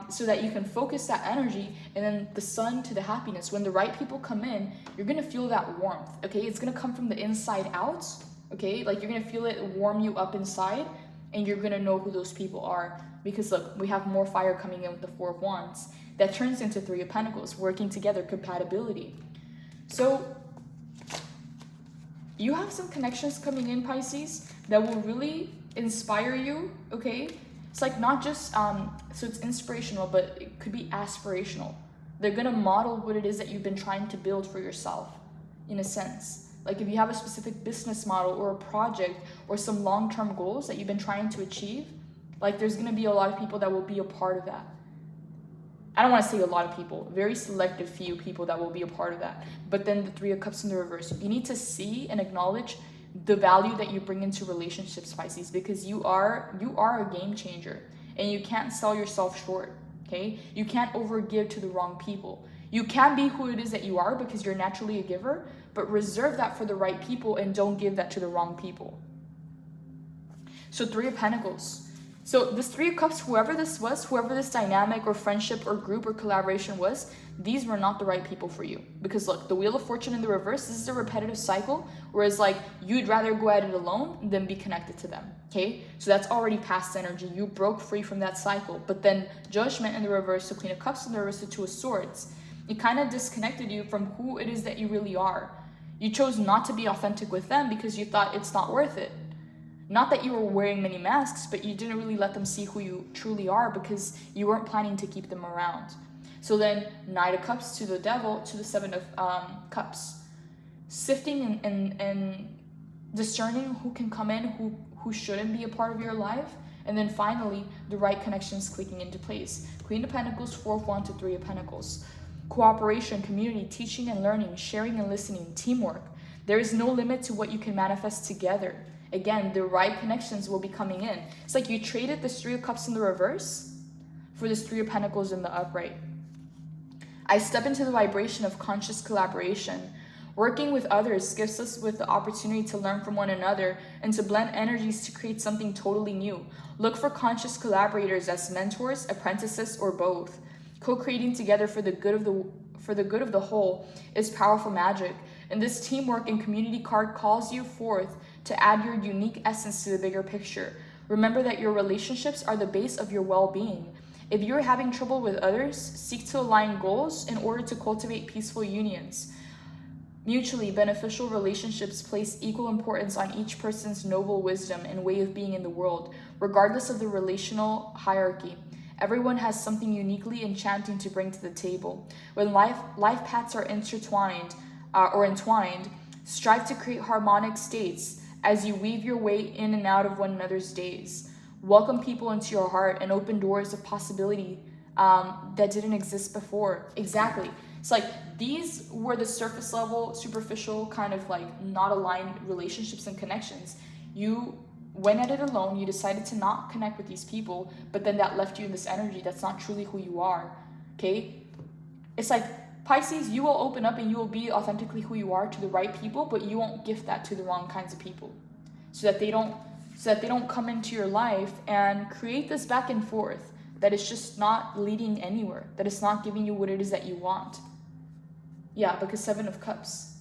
So that you can focus that energy and then the sun to the happiness. When the right people come in, you're gonna feel that warmth, okay? It's gonna come from the inside out, okay? Like you're gonna feel it warm you up inside and you're gonna know who those people are. Because look, we have more fire coming in with the Four of Wands. That turns into Three of Pentacles, working together, compatibility. So you have some connections coming in, Pisces, that will really inspire you, okay? It's like not just, so it's inspirational, but it could be aspirational. They're gonna model what it is that you've been trying to build for yourself, in a sense. Like if you have a specific business model or a project or some long-term goals that you've been trying to achieve, like there's gonna be a lot of people that will be a part of that. I don't wanna say a lot of people, very selective few people that will be a part of that. But then the Three of Cups in the reverse, you need to see and acknowledge the value that you bring into relationships, Pisces, because you are a game changer and you can't sell yourself short, okay? You can't overgive to the wrong people. You can be who it is that you are because you're naturally a giver, but reserve that for the right people and don't give that to the wrong people. So Three of Pentacles. So this Three of Cups, whoever this was, whoever this dynamic or friendship or group or collaboration was, these were not the right people for you. Because look, the Wheel of Fortune in the reverse, this is a repetitive cycle, whereas like you'd rather go at it alone than be connected to them, okay? So that's already past energy. You broke free from that cycle. But then Judgment in the reverse, the Queen of Cups in the reverse, the Two of Swords, it kind of disconnected you from who it is that you really are. You chose not to be authentic with them because you thought it's not worth it. Not that you were wearing many masks, but you didn't really let them see who you truly are because you weren't planning to keep them around. So then Knight of Cups to the Devil to the Seven of Cups. Sifting and discerning who can come in, who shouldn't be a part of your life. And then finally, the right connections clicking into place. Queen of Pentacles, Four of Wands to Three of Pentacles. Cooperation, community, teaching and learning, sharing and listening, teamwork. There is no limit to what you can manifest together. Again, the right connections will be coming in. It's like you traded this Three of Cups in the reverse for this Three of Pentacles in the upright. I step into the vibration of conscious collaboration. Working with others gives us with the opportunity to learn from one another and to blend energies to create something totally new. Look for conscious collaborators as mentors, apprentices, or both. Co-creating together for the good of the whole is powerful magic. And this teamwork and community card calls you forth to add your unique essence to the bigger picture. Remember that your relationships are the base of your well-being. If you're having trouble with others, seek to align goals in order to cultivate peaceful unions. Mutually beneficial relationships place equal importance on each person's noble wisdom and way of being in the world, regardless of the relational hierarchy. Everyone has something uniquely enchanting to bring to the table. When life paths are intertwined or entwined, strive to create harmonic states as you weave your way in and out of one another's days. Welcome people into your heart and open doors of possibility that didn't exist before. Exactly. It's like these were the surface level, superficial, kind of like not aligned relationships and connections. You went at it alone, you decided to not connect with these people, but then that left you in this energy that's not truly who you are, okay? It's like, Pisces, you will open up and you will be authentically who you are to the right people, but you won't gift that to the wrong kinds of people so that they don't come into your life and create this back and forth that is just not leading anywhere, that it's not giving you what it is that you want. Yeah, because 7 of Cups.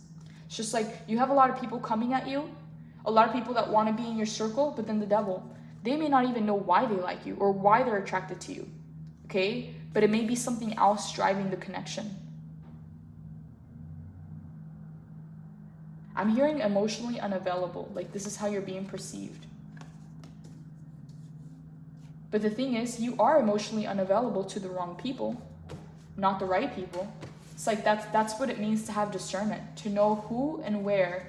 It's just like you have a lot of people coming at you, a lot of people that want to be in your circle, but then the devil, they may not even know why they like you or why they're attracted to you, okay? But it may be something else driving the connection. I'm hearing emotionally unavailable, like this is how you're being perceived. But the thing is, you are emotionally unavailable to the wrong people, not the right people. It's like that's what it means to have discernment, to know who and where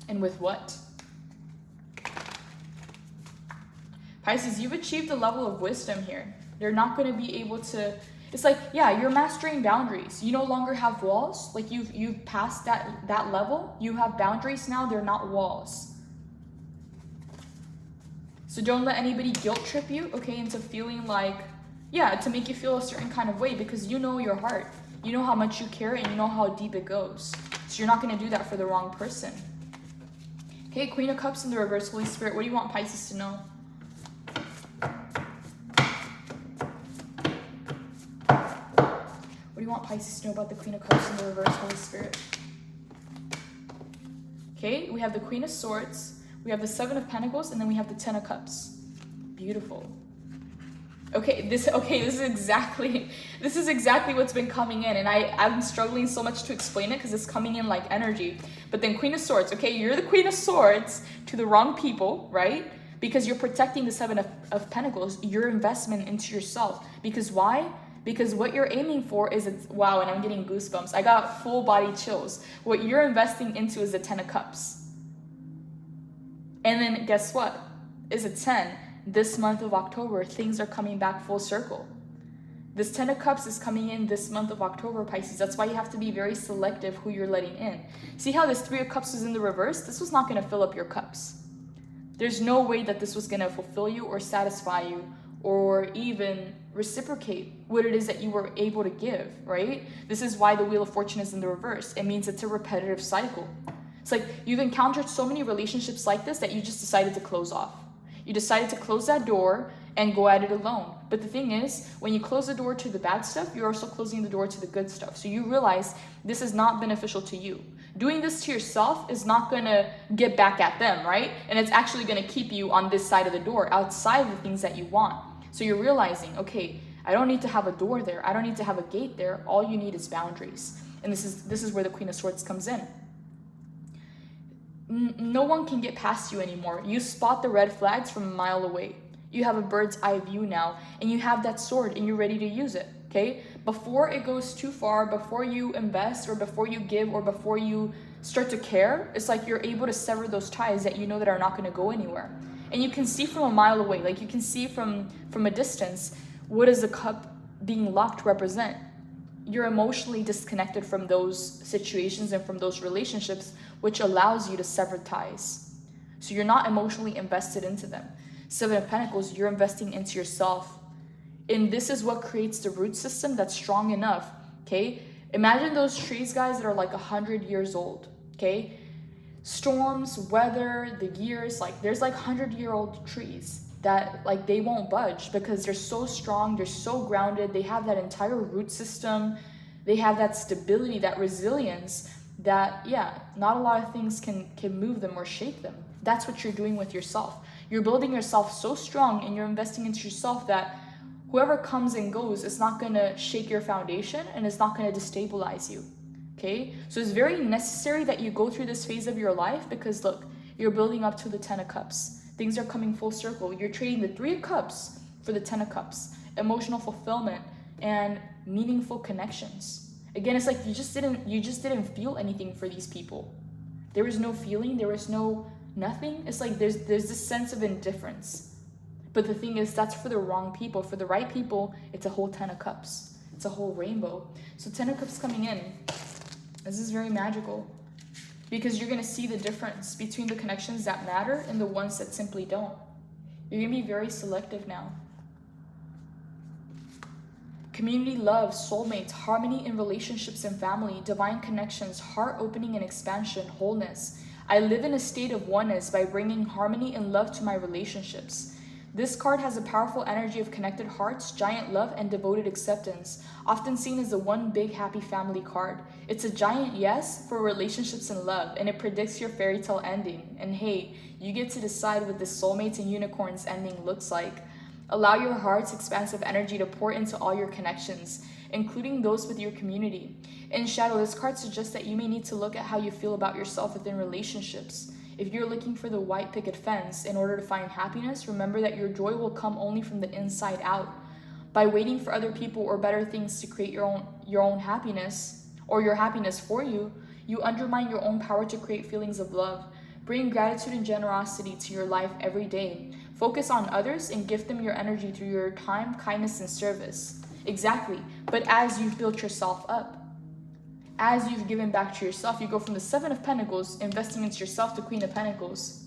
and with what. Pisces, you've achieved a level of wisdom here. You're not going to be able to, it's like, yeah, you're mastering boundaries. You no longer have walls. Like you've passed that level. You have boundaries now. They're not walls. So don't let anybody guilt trip you, okay, into feeling like, yeah, to make you feel a certain kind of way, because you know your heart. You know how much you care and you know how deep it goes. So you're not going to do that for the wrong person. Okay, Queen of Cups in the reverse, Holy Spirit, what do you want Pisces to know? What do you want Pisces to know about the Queen of Cups in the reverse, Holy Spirit? Okay, we have the Queen of Swords, we have the 7 of Pentacles, and then we have the 10 of Cups. Beautiful. Okay, this is exactly what's been coming in, and I'm struggling so much to explain it because it's coming in like energy. But then Queen of Swords, okay, you're the Queen of Swords to the wrong people, right? Because you're protecting the 7 of Pentacles, your investment into yourself. Because why? Because what you're aiming for is, wow, and I'm getting goosebumps. I got full body chills. What you're investing into is the 10 of Cups. And then guess what? Is a 10. This month of October, things are coming back full circle. This 10 of Cups is coming in this month of October, Pisces. That's why you have to be very selective who you're letting in. See how this 3 of Cups is in the reverse? This was not going to fill up your cups. There's no way that this was going to fulfill you or satisfy you or even reciprocate what it is that you were able to give, right? This is why the Wheel of Fortune is in the reverse. It means it's a repetitive cycle. It's like you've encountered so many relationships like this that you just decided to close off. You decided to close that door and go at it alone. But the thing is, when you close the door to the bad stuff, you're also closing the door to the good stuff. So you realize this is not beneficial to you. Doing this to yourself is not going to get back at them, right? And it's actually going to keep you on this side of the door, outside of the things that you want. So you're realizing, okay, I don't need to have a door there. I don't need to have a gate there. All you need is boundaries. And this is where the Queen of Swords comes in. No one can get past you anymore. You spot the red flags from a mile away. You have a bird's eye view now, and you have that sword and you're ready to use it, okay? Before it goes too far, before you invest or before you give or before you start to care, it's like you're able to sever those ties that you know that are not going to go anywhere. And you can see from a mile away, like you can see from a distance, what does the cup being locked represent? You're emotionally disconnected from those situations and from those relationships, which allows you to sever ties. So you're not emotionally invested into them. 7 of Pentacles, you're investing into yourself. And this is what creates the root system that's strong enough, okay? Imagine those trees, guys, that are like 100 years old, okay? Storms, weather, the years, like there's like 100-year-old trees that like they won't budge because they're so strong, they're so grounded, they have that entire root system, they have that stability, that resilience that, yeah, not a lot of things can move them or shake them. That's what you're doing with yourself. You're building yourself so strong and you're investing into yourself that whoever comes and goes is not going to shake your foundation and it's not going to destabilize you. Okay? So it's very necessary that you go through this phase of your life because look, you're building up to the 10 of Cups. Things are coming full circle. You're trading the 3 of Cups for the 10 of Cups. Emotional fulfillment and meaningful connections. Again, it's like you just didn't feel anything for these people. There was no feeling, there was no nothing. It's like there's this sense of indifference. But the thing is, that's for the wrong people. For the right people, it's a whole 10 of Cups. It's a whole rainbow. So 10 of Cups coming in. This is very magical. Because you're going to see the difference between the connections that matter and the ones that simply don't. You're going to be very selective now. Community, love, soulmates, harmony in relationships and family, divine connections, heart opening and expansion, wholeness. I live in a state of oneness by bringing harmony and love to my relationships. This card has a powerful energy of connected hearts, giant love, and devoted acceptance, often seen as the one big happy family card. It's a giant yes for relationships and love, and it predicts your fairy tale ending. And hey, you get to decide what this soulmates and unicorns ending looks like. Allow your heart's expansive energy to pour into all your connections, including those with your community. In shadow, this card suggests that you may need to look at how you feel about yourself within relationships. If you're looking for the white picket fence in order to find happiness, remember that your joy will come only from the inside out. By waiting for other people or better things to create your own happiness, or your happiness for you, you undermine your own power to create feelings of love. Bring gratitude and generosity to your life every day. Focus on others and gift them your energy through your time, kindness, and service. Exactly. But as you've built yourself up, as you've given back to yourself, you go from the 7 of Pentacles, investing into yourself, to Queen of Pentacles,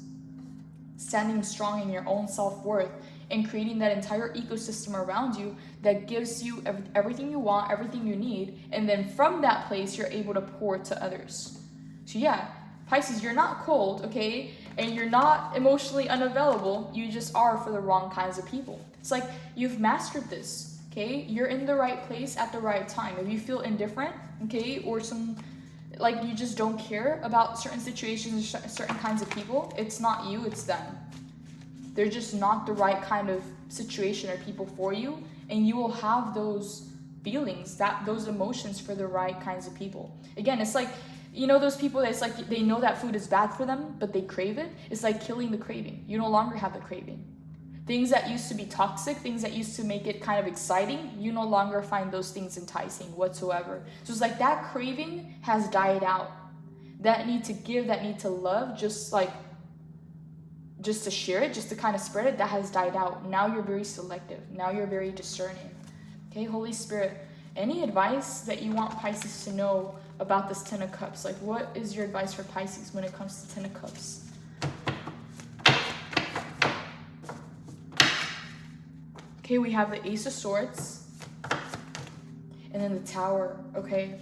standing strong in your own self-worth and creating that entire ecosystem around you that gives you everything you want, everything you need. And then from that place, you're able to pour to others. So yeah, Pisces, you're not cold, okay? And you're not emotionally unavailable. You just are for the wrong kinds of people. It's like you've mastered this, okay? You're in the right place at the right time. If you feel indifferent, okay, or like you just don't care about certain situations, certain kinds of people, it's not you, it's them. They're just not the right kind of situation or people for you. And you will have those feelings, those emotions for the right kinds of people. Again, it's like, you know those people that's like, they know that food is bad for them, but they crave it? It's like killing the craving. You no longer have the craving. Things that used to be toxic, things that used to make it kind of exciting, you no longer find those things enticing whatsoever. So it's like that craving has died out. That need to give, that need to love, just to share it, just to kind of spread it, that has died out. Now you're very selective. Now you're very discerning. Okay, Holy Spirit, any advice that you want Pisces to know about this 10 of Cups? Like, what is your advice for Pisces when it comes to 10 of Cups? Okay, we have the Ace of Swords and then the Tower, okay?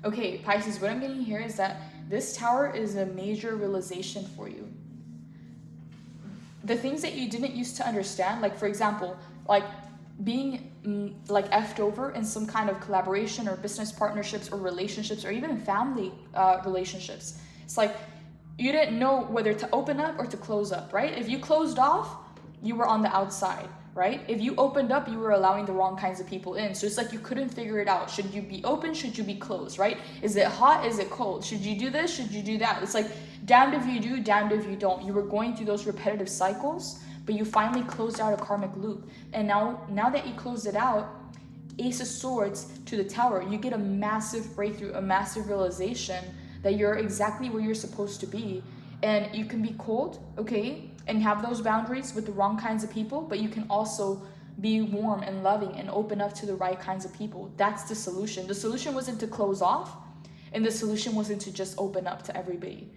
Okay, Pisces, what I'm getting here is that this Tower is a major realization for you. The things that you didn't used to understand, like for example, like being like effed over in some kind of collaboration or business partnerships or relationships or even family relationships. It's like you didn't know whether to open up or to close up, right? If you closed off, you were on the outside, right? If you opened up, you were allowing the wrong kinds of people in. So it's like you couldn't figure it out. Should you be open? Should you be closed, right? Is it hot? Is it cold? Should you do this? Should you do that? It's like damned if you do, damned if you don't. You were going through those repetitive cycles, but you finally closed out a karmic loop. And now that you closed it out, Ace of Swords to the Tower, you get a massive breakthrough, a massive realization that you're exactly where you're supposed to be. And you can be cold, okay, and have those boundaries with the wrong kinds of people, but you can also be warm and loving and open up to the right kinds of people. That's the solution. The solution wasn't to close off, and the solution wasn't to just open up to everybody.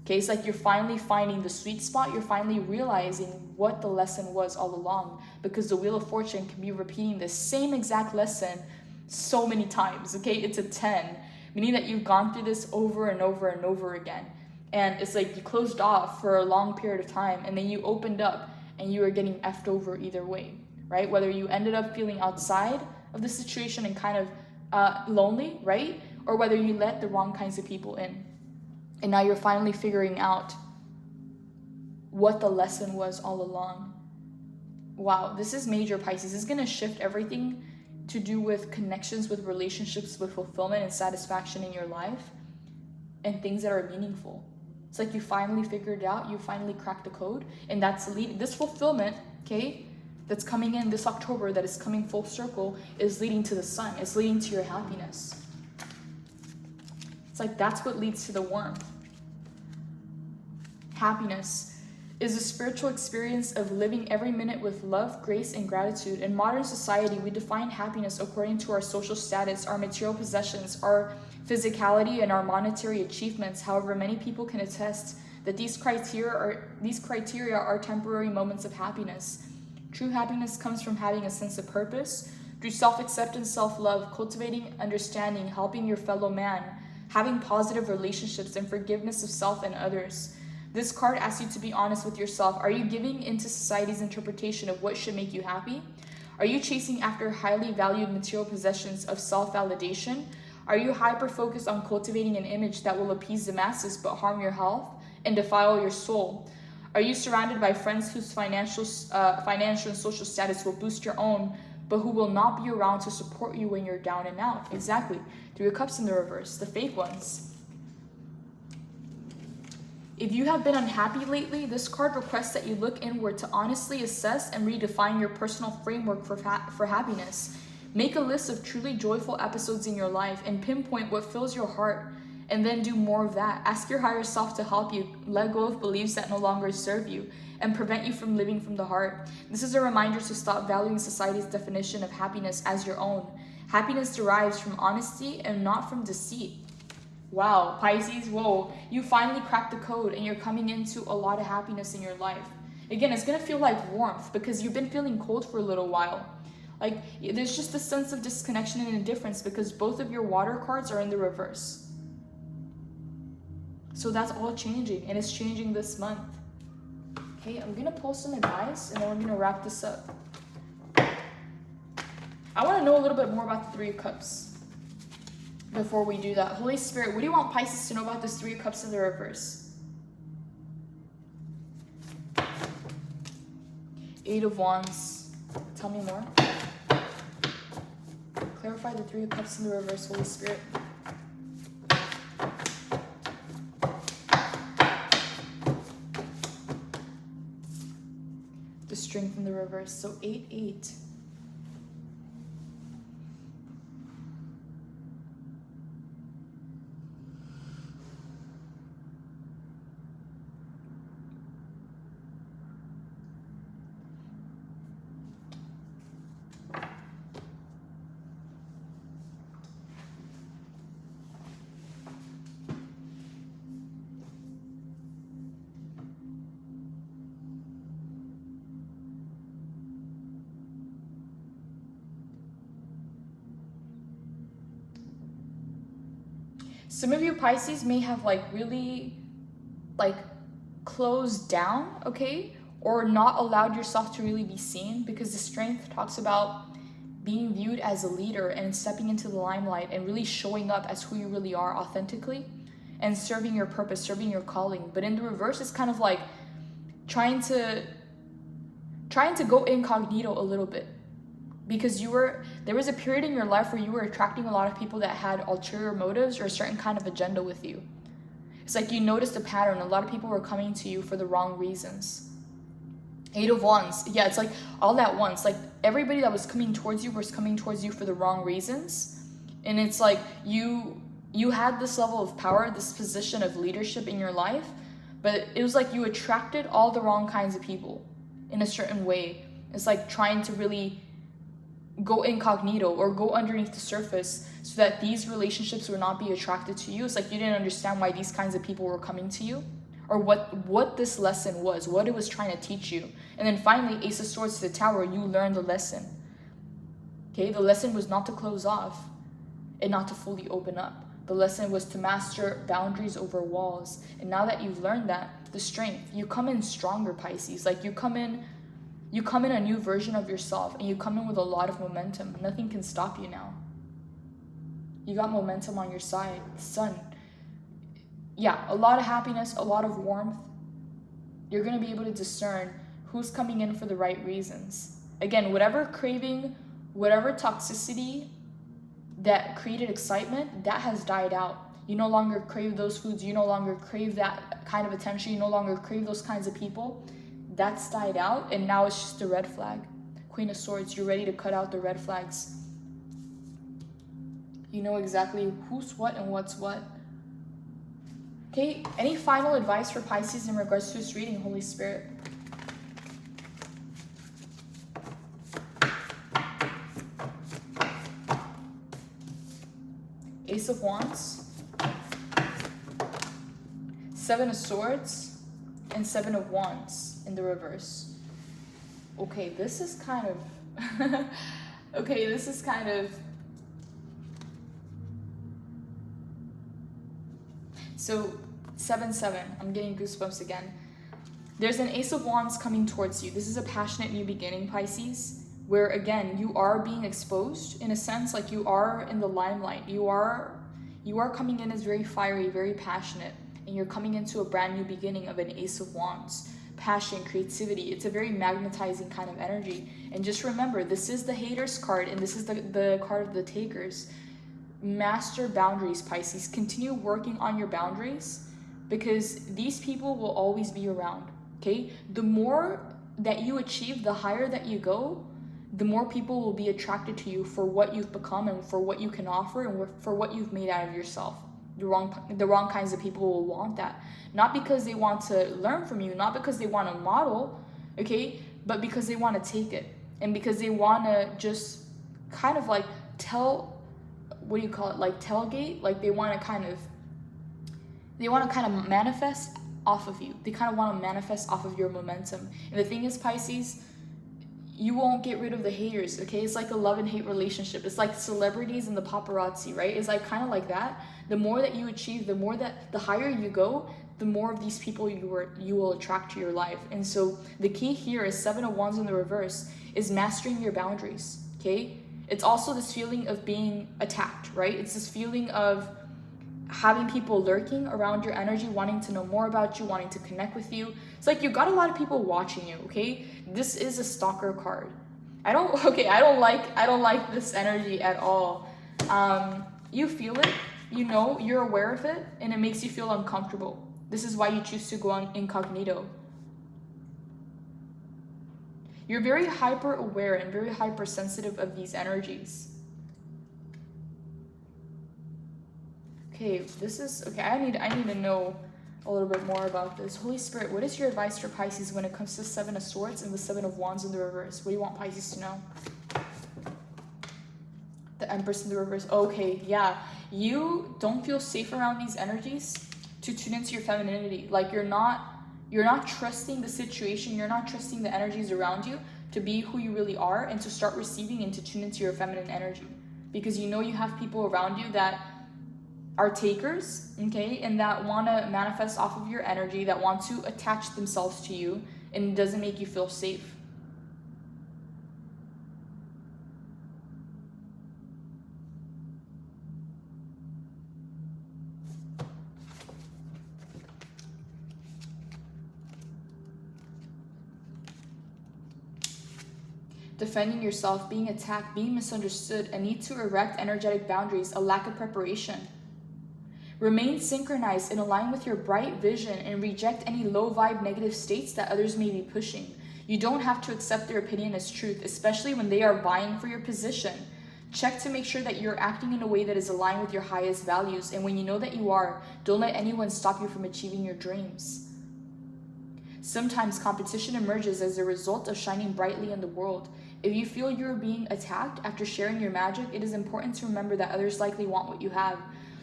Okay, it's like you're finally finding the sweet spot. You're finally realizing what the lesson was all along, because the Wheel of Fortune can be repeating the same exact lesson so many times, okay? It's a 10, meaning that you've gone through this over and over and over again. And it's like you closed off for a long period of time, and then you opened up and you were getting effed over either way, right? Whether you ended up feeling outside of the situation and kind of lonely, right? Or whether you let the wrong kinds of people in. And now you're finally figuring out what the lesson was all along. Wow, this is major, Pisces. This is going to shift everything to do with connections, with relationships, with fulfillment and satisfaction in your life, and things that are meaningful. It's like you finally figured it out, you finally cracked the code, and that's this fulfillment, okay, that's coming in this October, that is coming full circle, is leading to the sun. It's leading to your happiness. It's like that's what leads to the warmth. Happiness is a spiritual experience of living every minute with love, grace, and gratitude. In modern society, we define happiness according to our social status, our material possessions, our physicality, and our monetary achievements. However, many people can attest that these criteria are temporary moments of happiness. True happiness comes from having a sense of purpose, through self-acceptance, self-love, cultivating understanding, helping your fellow man, having positive relationships, and forgiveness of self and others. This card asks you to be honest with yourself. Are you giving into society's interpretation of what should make you happy? Are you chasing after highly valued material possessions of self-validation? Are you hyper-focused on cultivating an image that will appease the masses but harm your health and defile your soul? Are you surrounded by friends whose financial and social status will boost your own, but who will not be around to support you when you're down and out? Exactly. Three of Cups in the reverse, the fake ones. If you have been unhappy lately, this card requests that you look inward to honestly assess and redefine your personal framework for happiness. Make a list of truly joyful episodes in your life and pinpoint what fills your heart, and then do more of that. Ask your higher self to help you let go of beliefs that no longer serve you and prevent you from living from the heart. This is a reminder to stop valuing society's definition of happiness as your own. Happiness derives from honesty and not from deceit. Wow, Pisces, whoa, you finally cracked the code and you're coming into a lot of happiness in your life. Again, it's going to feel like warmth because you've been feeling cold for a little while. Like, there's just a sense of disconnection and indifference because both of your water cards are in the reverse. So that's all changing, and it's changing this month. Okay, I'm going to pull some advice and then we're going to wrap this up. I want to know a little bit more about the Three of Cups. Before we do that, Holy Spirit, what do you want Pisces to know about this Three of Cups in the reverse? Eight of Wands. Tell me more. Clarify the Three of Cups in the reverse, Holy Spirit. The Strength in the reverse. So 8-8. Some of you Pisces may have really closed down, okay? Or not allowed yourself to really be seen, because the Strength talks about being viewed as a leader and stepping into the limelight and really showing up as who you really are authentically and serving your purpose, serving your calling. But in the reverse, it's kind of like trying to go incognito a little bit. Because there was a period in your life where you were attracting a lot of people that had ulterior motives or a certain kind of agenda with you. It's like you noticed a pattern. A lot of people were coming to you for the wrong reasons. Eight of Wands. Yeah, it's like all at once. Like everybody that was coming towards you was coming towards you for the wrong reasons. And it's like you had this level of power, this position of leadership in your life, but it was like you attracted all the wrong kinds of people in a certain way. It's like trying to really go incognito or go underneath the surface so that these relationships would not be attracted to you. It's like you didn't understand why these kinds of people were coming to you, or what this lesson was, what it was trying to teach you. And then finally, Ace of Swords to the Tower, you learned the lesson. Okay, the lesson was not to close off and not to fully open up. The lesson was to master boundaries over walls. And now that you've learned that, the Strength, you come in stronger, Pisces. Like you come in You come in a new version of yourself, and you come in with a lot of momentum. Nothing can stop you now. You got momentum on your side. Sun. Yeah, a lot of happiness, a lot of warmth. You're going to be able to discern who's coming in for the right reasons. Again, whatever craving, whatever toxicity that created excitement, that has died out. You no longer crave those foods. You no longer crave that kind of attention. You no longer crave those kinds of people. That's died out, and now it's just a red flag. Queen of Swords, you're ready to cut out the red flags. You know exactly who's what and what's what. Okay, any final advice for Pisces in regards to this reading, Holy Spirit? Ace of Wands, Seven of Swords, and Seven of Wands in the reverse. Okay, this is kind of... okay, this is kind of... So, 7-7, I'm getting goosebumps again. There's an Ace of Wands coming towards you. This is a passionate new beginning, Pisces, where again, you are being exposed in a sense, like you are in the limelight. You are coming in as very fiery, very passionate, and you're coming into a brand new beginning of an Ace of Wands. Passion, creativity, it's a very magnetizing kind of energy. And just remember, this is the haters card, and this is the card of the takers. Master boundaries, Pisces. Continue working on your boundaries, because these people will always be around, okay? The more that you achieve, the higher that you go, the more people will be attracted to you for what you've become and for what you can offer and for what you've made out of yourself. The wrong kinds of people will want that. Not because they want to learn from you, not because they want to model, okay? But because they want to take it. And because they want to just kind of like what do you call it? Like tailgate? Like they want to kind of manifest off of you. They kind of want to manifest off of your momentum. And the thing is, Pisces, you won't get rid of the haters, okay? It's like a love and hate relationship. It's like celebrities and the paparazzi, right? It's like kind of like that. The more that you achieve, the higher you go, the more of these people you will attract to your life. And so the key here is Seven of Wands in the reverse is mastering your boundaries, okay? It's also this feeling of being attacked, right? It's this feeling of having people lurking around your energy, wanting to know more about you, wanting to connect with you. It's like you got a lot of people watching you, okay? This is a stalker card. I don't like this energy at all. You feel it, you know, you're aware of it, and it makes you feel uncomfortable. This is why you choose to go on incognito. You're very hyper aware and very hypersensitive of these energies. Okay, I need to know a little bit more about this. Holy Spirit, what is your advice for Pisces when it comes to Seven of Swords and the Seven of Wands in the reverse? What do you want Pisces to know? The Empress in the reverse. Okay, yeah. You don't feel safe around these energies to tune into your femininity. Like you're not trusting the situation, you're not trusting the energies around you to be who you really are and to start receiving and to tune into your feminine energy. Because you know you have people around you that are takers, okay, and that want to manifest off of your energy, that want to attach themselves to you, and it doesn't make you feel safe. Defending yourself, being attacked, being misunderstood, a need to erect energetic boundaries, a lack of preparation. Remain synchronized and align with your bright vision and reject any low vibe negative states that others may be pushing. You don't have to accept their opinion as truth, especially when they are vying for your position. Check to make sure that you're acting in a way that is aligned with your highest values, and when you know that you are, don't let anyone stop you from achieving your dreams. Sometimes competition emerges as a result of shining brightly in the world. If you feel you're being attacked after sharing your magic, it is important to remember that others likely want what you have.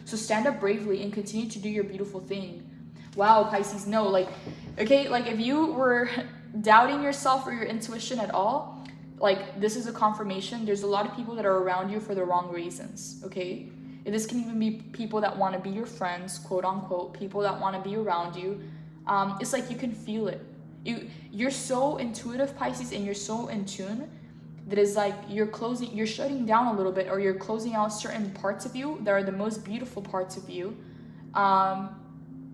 So stand up bravely and continue to do your beautiful thing. Wow, Pisces, no, like, okay, like if you were doubting yourself or your intuition at all, like this is a confirmation. There's a lot of people that are around you for the wrong reasons, okay? And this can even be people that want to be your friends, quote unquote, people that want to be around you. It's like you can feel it. You're so intuitive, Pisces, and you're so in tune that is like you're shutting down a little bit, or you're closing out certain parts of you that are the most beautiful parts of you,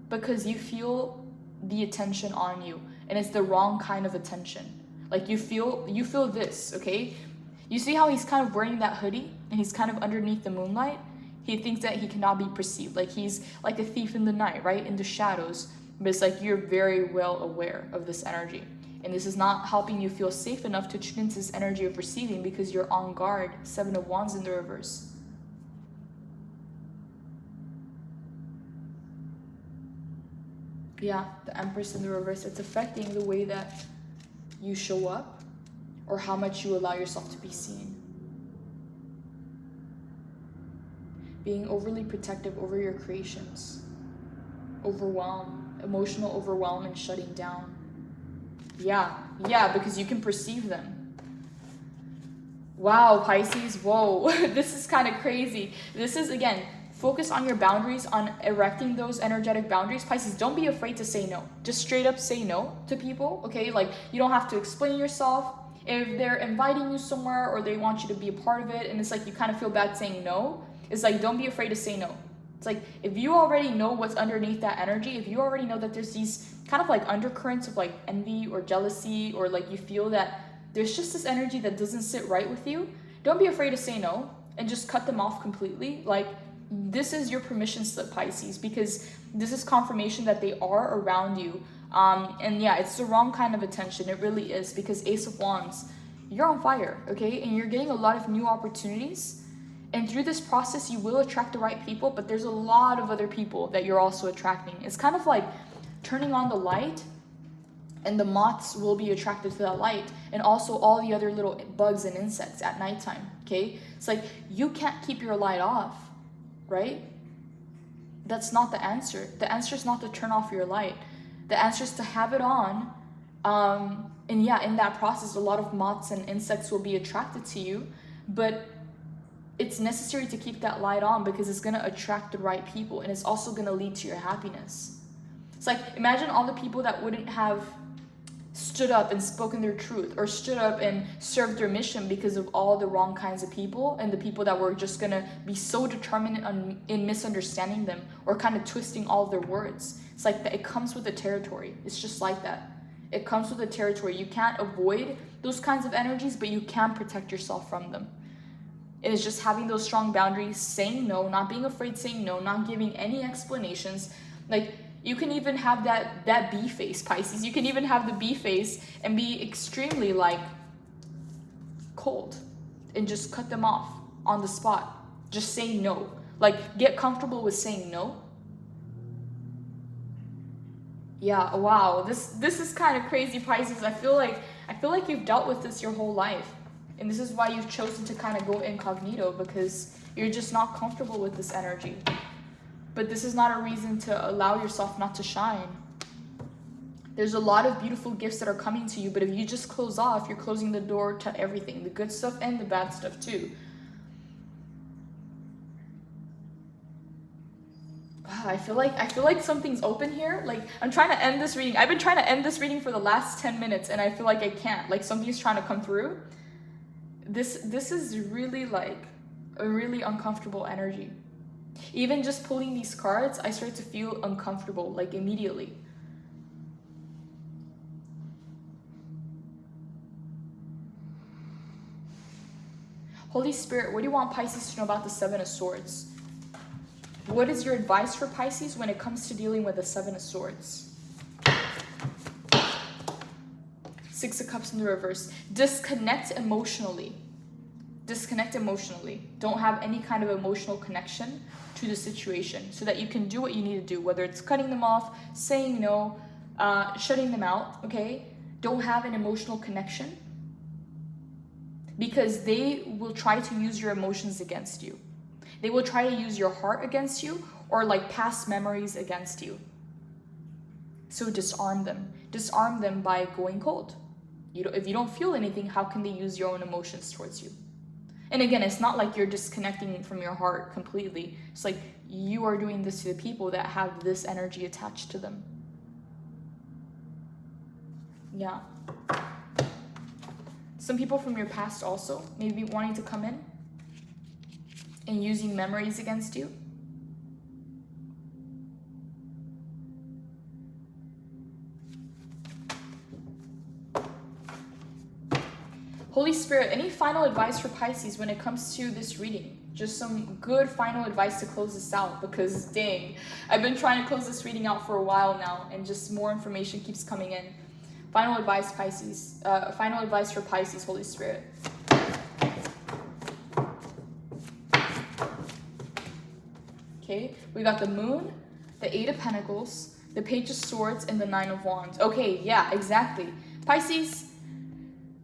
because you feel the attention on you, and it's the wrong kind of attention. Like you feel this, okay? You see how he's kind of wearing that hoodie and he's kind of underneath the moonlight? He thinks that he cannot be perceived. Like he's like a thief in the night, right? In the shadows. But it's like you're very well aware of this energy. And this is not helping you feel safe enough to tune into this energy of receiving because you're on guard. 7 of Wands in the reverse. Yeah, the Empress in the reverse. It's affecting the way that you show up or how much you allow yourself to be seen. Being overly protective over your creations. Emotional overwhelm and shutting down. Yeah, because you can perceive them. Wow, Pisces, whoa, this is kind of crazy. This is, again, focus on your boundaries, on erecting those energetic boundaries. Pisces, don't be afraid to say no. Just straight up say no to people, okay? Like, you don't have to explain yourself. If they're inviting you somewhere or they want you to be a part of it and it's like you kind of feel bad saying no, it's like, don't be afraid to say no. It's like, if you already know what's underneath that energy, if you already know that there's these kind of like undercurrents of like envy or jealousy, or like you feel that there's just this energy that doesn't sit right with you, don't be afraid to say no and just cut them off completely. Like, this is your permission slip, Pisces, because this is confirmation that they are around you. And yeah, it's the wrong kind of attention. It really is, because Ace of Wands, you're on fire, okay? And you're getting a lot of new opportunities. And through this process, you will attract the right people, but there's a lot of other people that you're also attracting. It's kind of like turning on the light, and the moths will be attracted to that light, and also all the other little bugs and insects at nighttime, okay? It's like, you can't keep your light off, right? That's not the answer. The answer is not to turn off your light. The answer is to have it on. And yeah, in that process, a lot of moths and insects will be attracted to you, but it's necessary to keep that light on because it's going to attract the right people, and it's also going to lead to your happiness. It's like, imagine all the people that wouldn't have stood up and spoken their truth, or stood up and served their mission because of all the wrong kinds of people, and the people that were just going to be so determined in misunderstanding them or kind of twisting all of their words. It's like that. It comes with the territory. It's just like that. It comes with the territory. You can't avoid those kinds of energies, but you can protect yourself from them. It is just having those strong boundaries, saying no, not being afraid saying no, not giving any explanations. Like, you can even have that bee face, Pisces. You can even have the bee face and be extremely like cold and just cut them off on the spot. Just say no. Like, get comfortable with saying no. Yeah, wow. This is kind of crazy, Pisces. I feel like you've dealt with this your whole life. And this is why you've chosen to kind of go incognito, because you're just not comfortable with this energy. But this is not a reason to allow yourself not to shine. There's a lot of beautiful gifts that are coming to you, but if you just close off, you're closing the door to everything, the good stuff and the bad stuff too. I feel like something's open here. Like, I'm trying to end this reading. I've been trying to end this reading for the last 10 minutes and I feel like I can't. Like, something's trying to come through. This is really like a really uncomfortable energy. Even just pulling these cards, I start to feel uncomfortable, like immediately. Holy Spirit, what do you want Pisces to know about the 7 of Swords? What is your advice for Pisces when it comes to dealing with the 7 of Swords? 6 of Cups in the reverse. Disconnect emotionally. Disconnect emotionally. Don't have any kind of emotional connection to the situation so that you can do what you need to do, whether it's cutting them off, saying no, shutting them out, okay? Don't have an emotional connection, because they will try to use your emotions against you. They will try to use your heart against you, or like past memories against you. So disarm them. Disarm them by going cold. If you don't feel anything, how can they use your own emotions towards you? And again, it's not like you're disconnecting from your heart completely. It's like you are doing this to the people that have this energy attached to them. Yeah. Some people from your past also maybe wanting to come in and using memories against you. Holy Spirit, any final advice for Pisces when it comes to this reading? Just some good final advice to close this out, because dang, I've been trying to close this reading out for a while now and just more information keeps coming in. Final advice, Pisces. Final advice for Pisces, Holy Spirit. Okay, we got the Moon, the Eight of Pentacles, the Page of Swords, and the Nine of Wands. Okay, yeah, exactly. Pisces,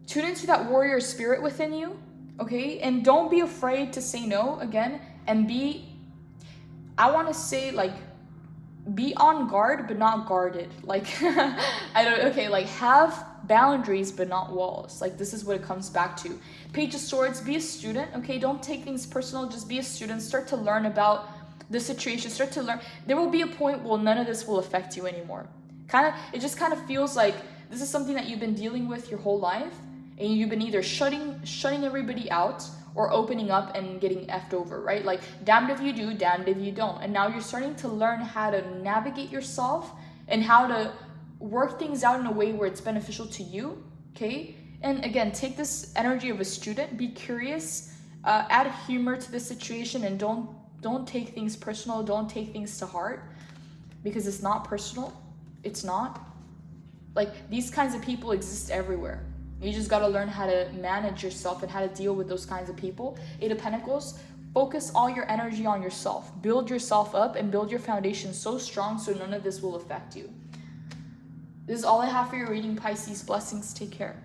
tune into that warrior spirit within you, okay? And don't be afraid to say no again, and I want to say, like, be on guard but not guarded. Like, like, have boundaries but not walls. Like, this is what it comes back to. Page of Swords, be a student, okay? Don't take things personal, just be a student. Start to learn about the situation, start to learn. There will be a point where none of this will affect you anymore. It just kind of feels like this is something that you've been dealing with your whole life, and you've been either shutting everybody out or opening up and getting effed over, right? Like, damned if you do, damned if you don't. And now you're starting to learn how to navigate yourself and how to work things out in a way where it's beneficial to you, okay? And again, take this energy of a student, be curious, add humor to the situation, and don't take things personal, don't take things to heart, because it's not personal. It's not. Like, these kinds of people exist everywhere. You just got to learn how to manage yourself and how to deal with those kinds of people. Eight of Pentacles, focus all your energy on yourself. Build yourself up and build your foundation so strong so none of this will affect you. This is all I have for your reading, Pisces. Blessings. Take care.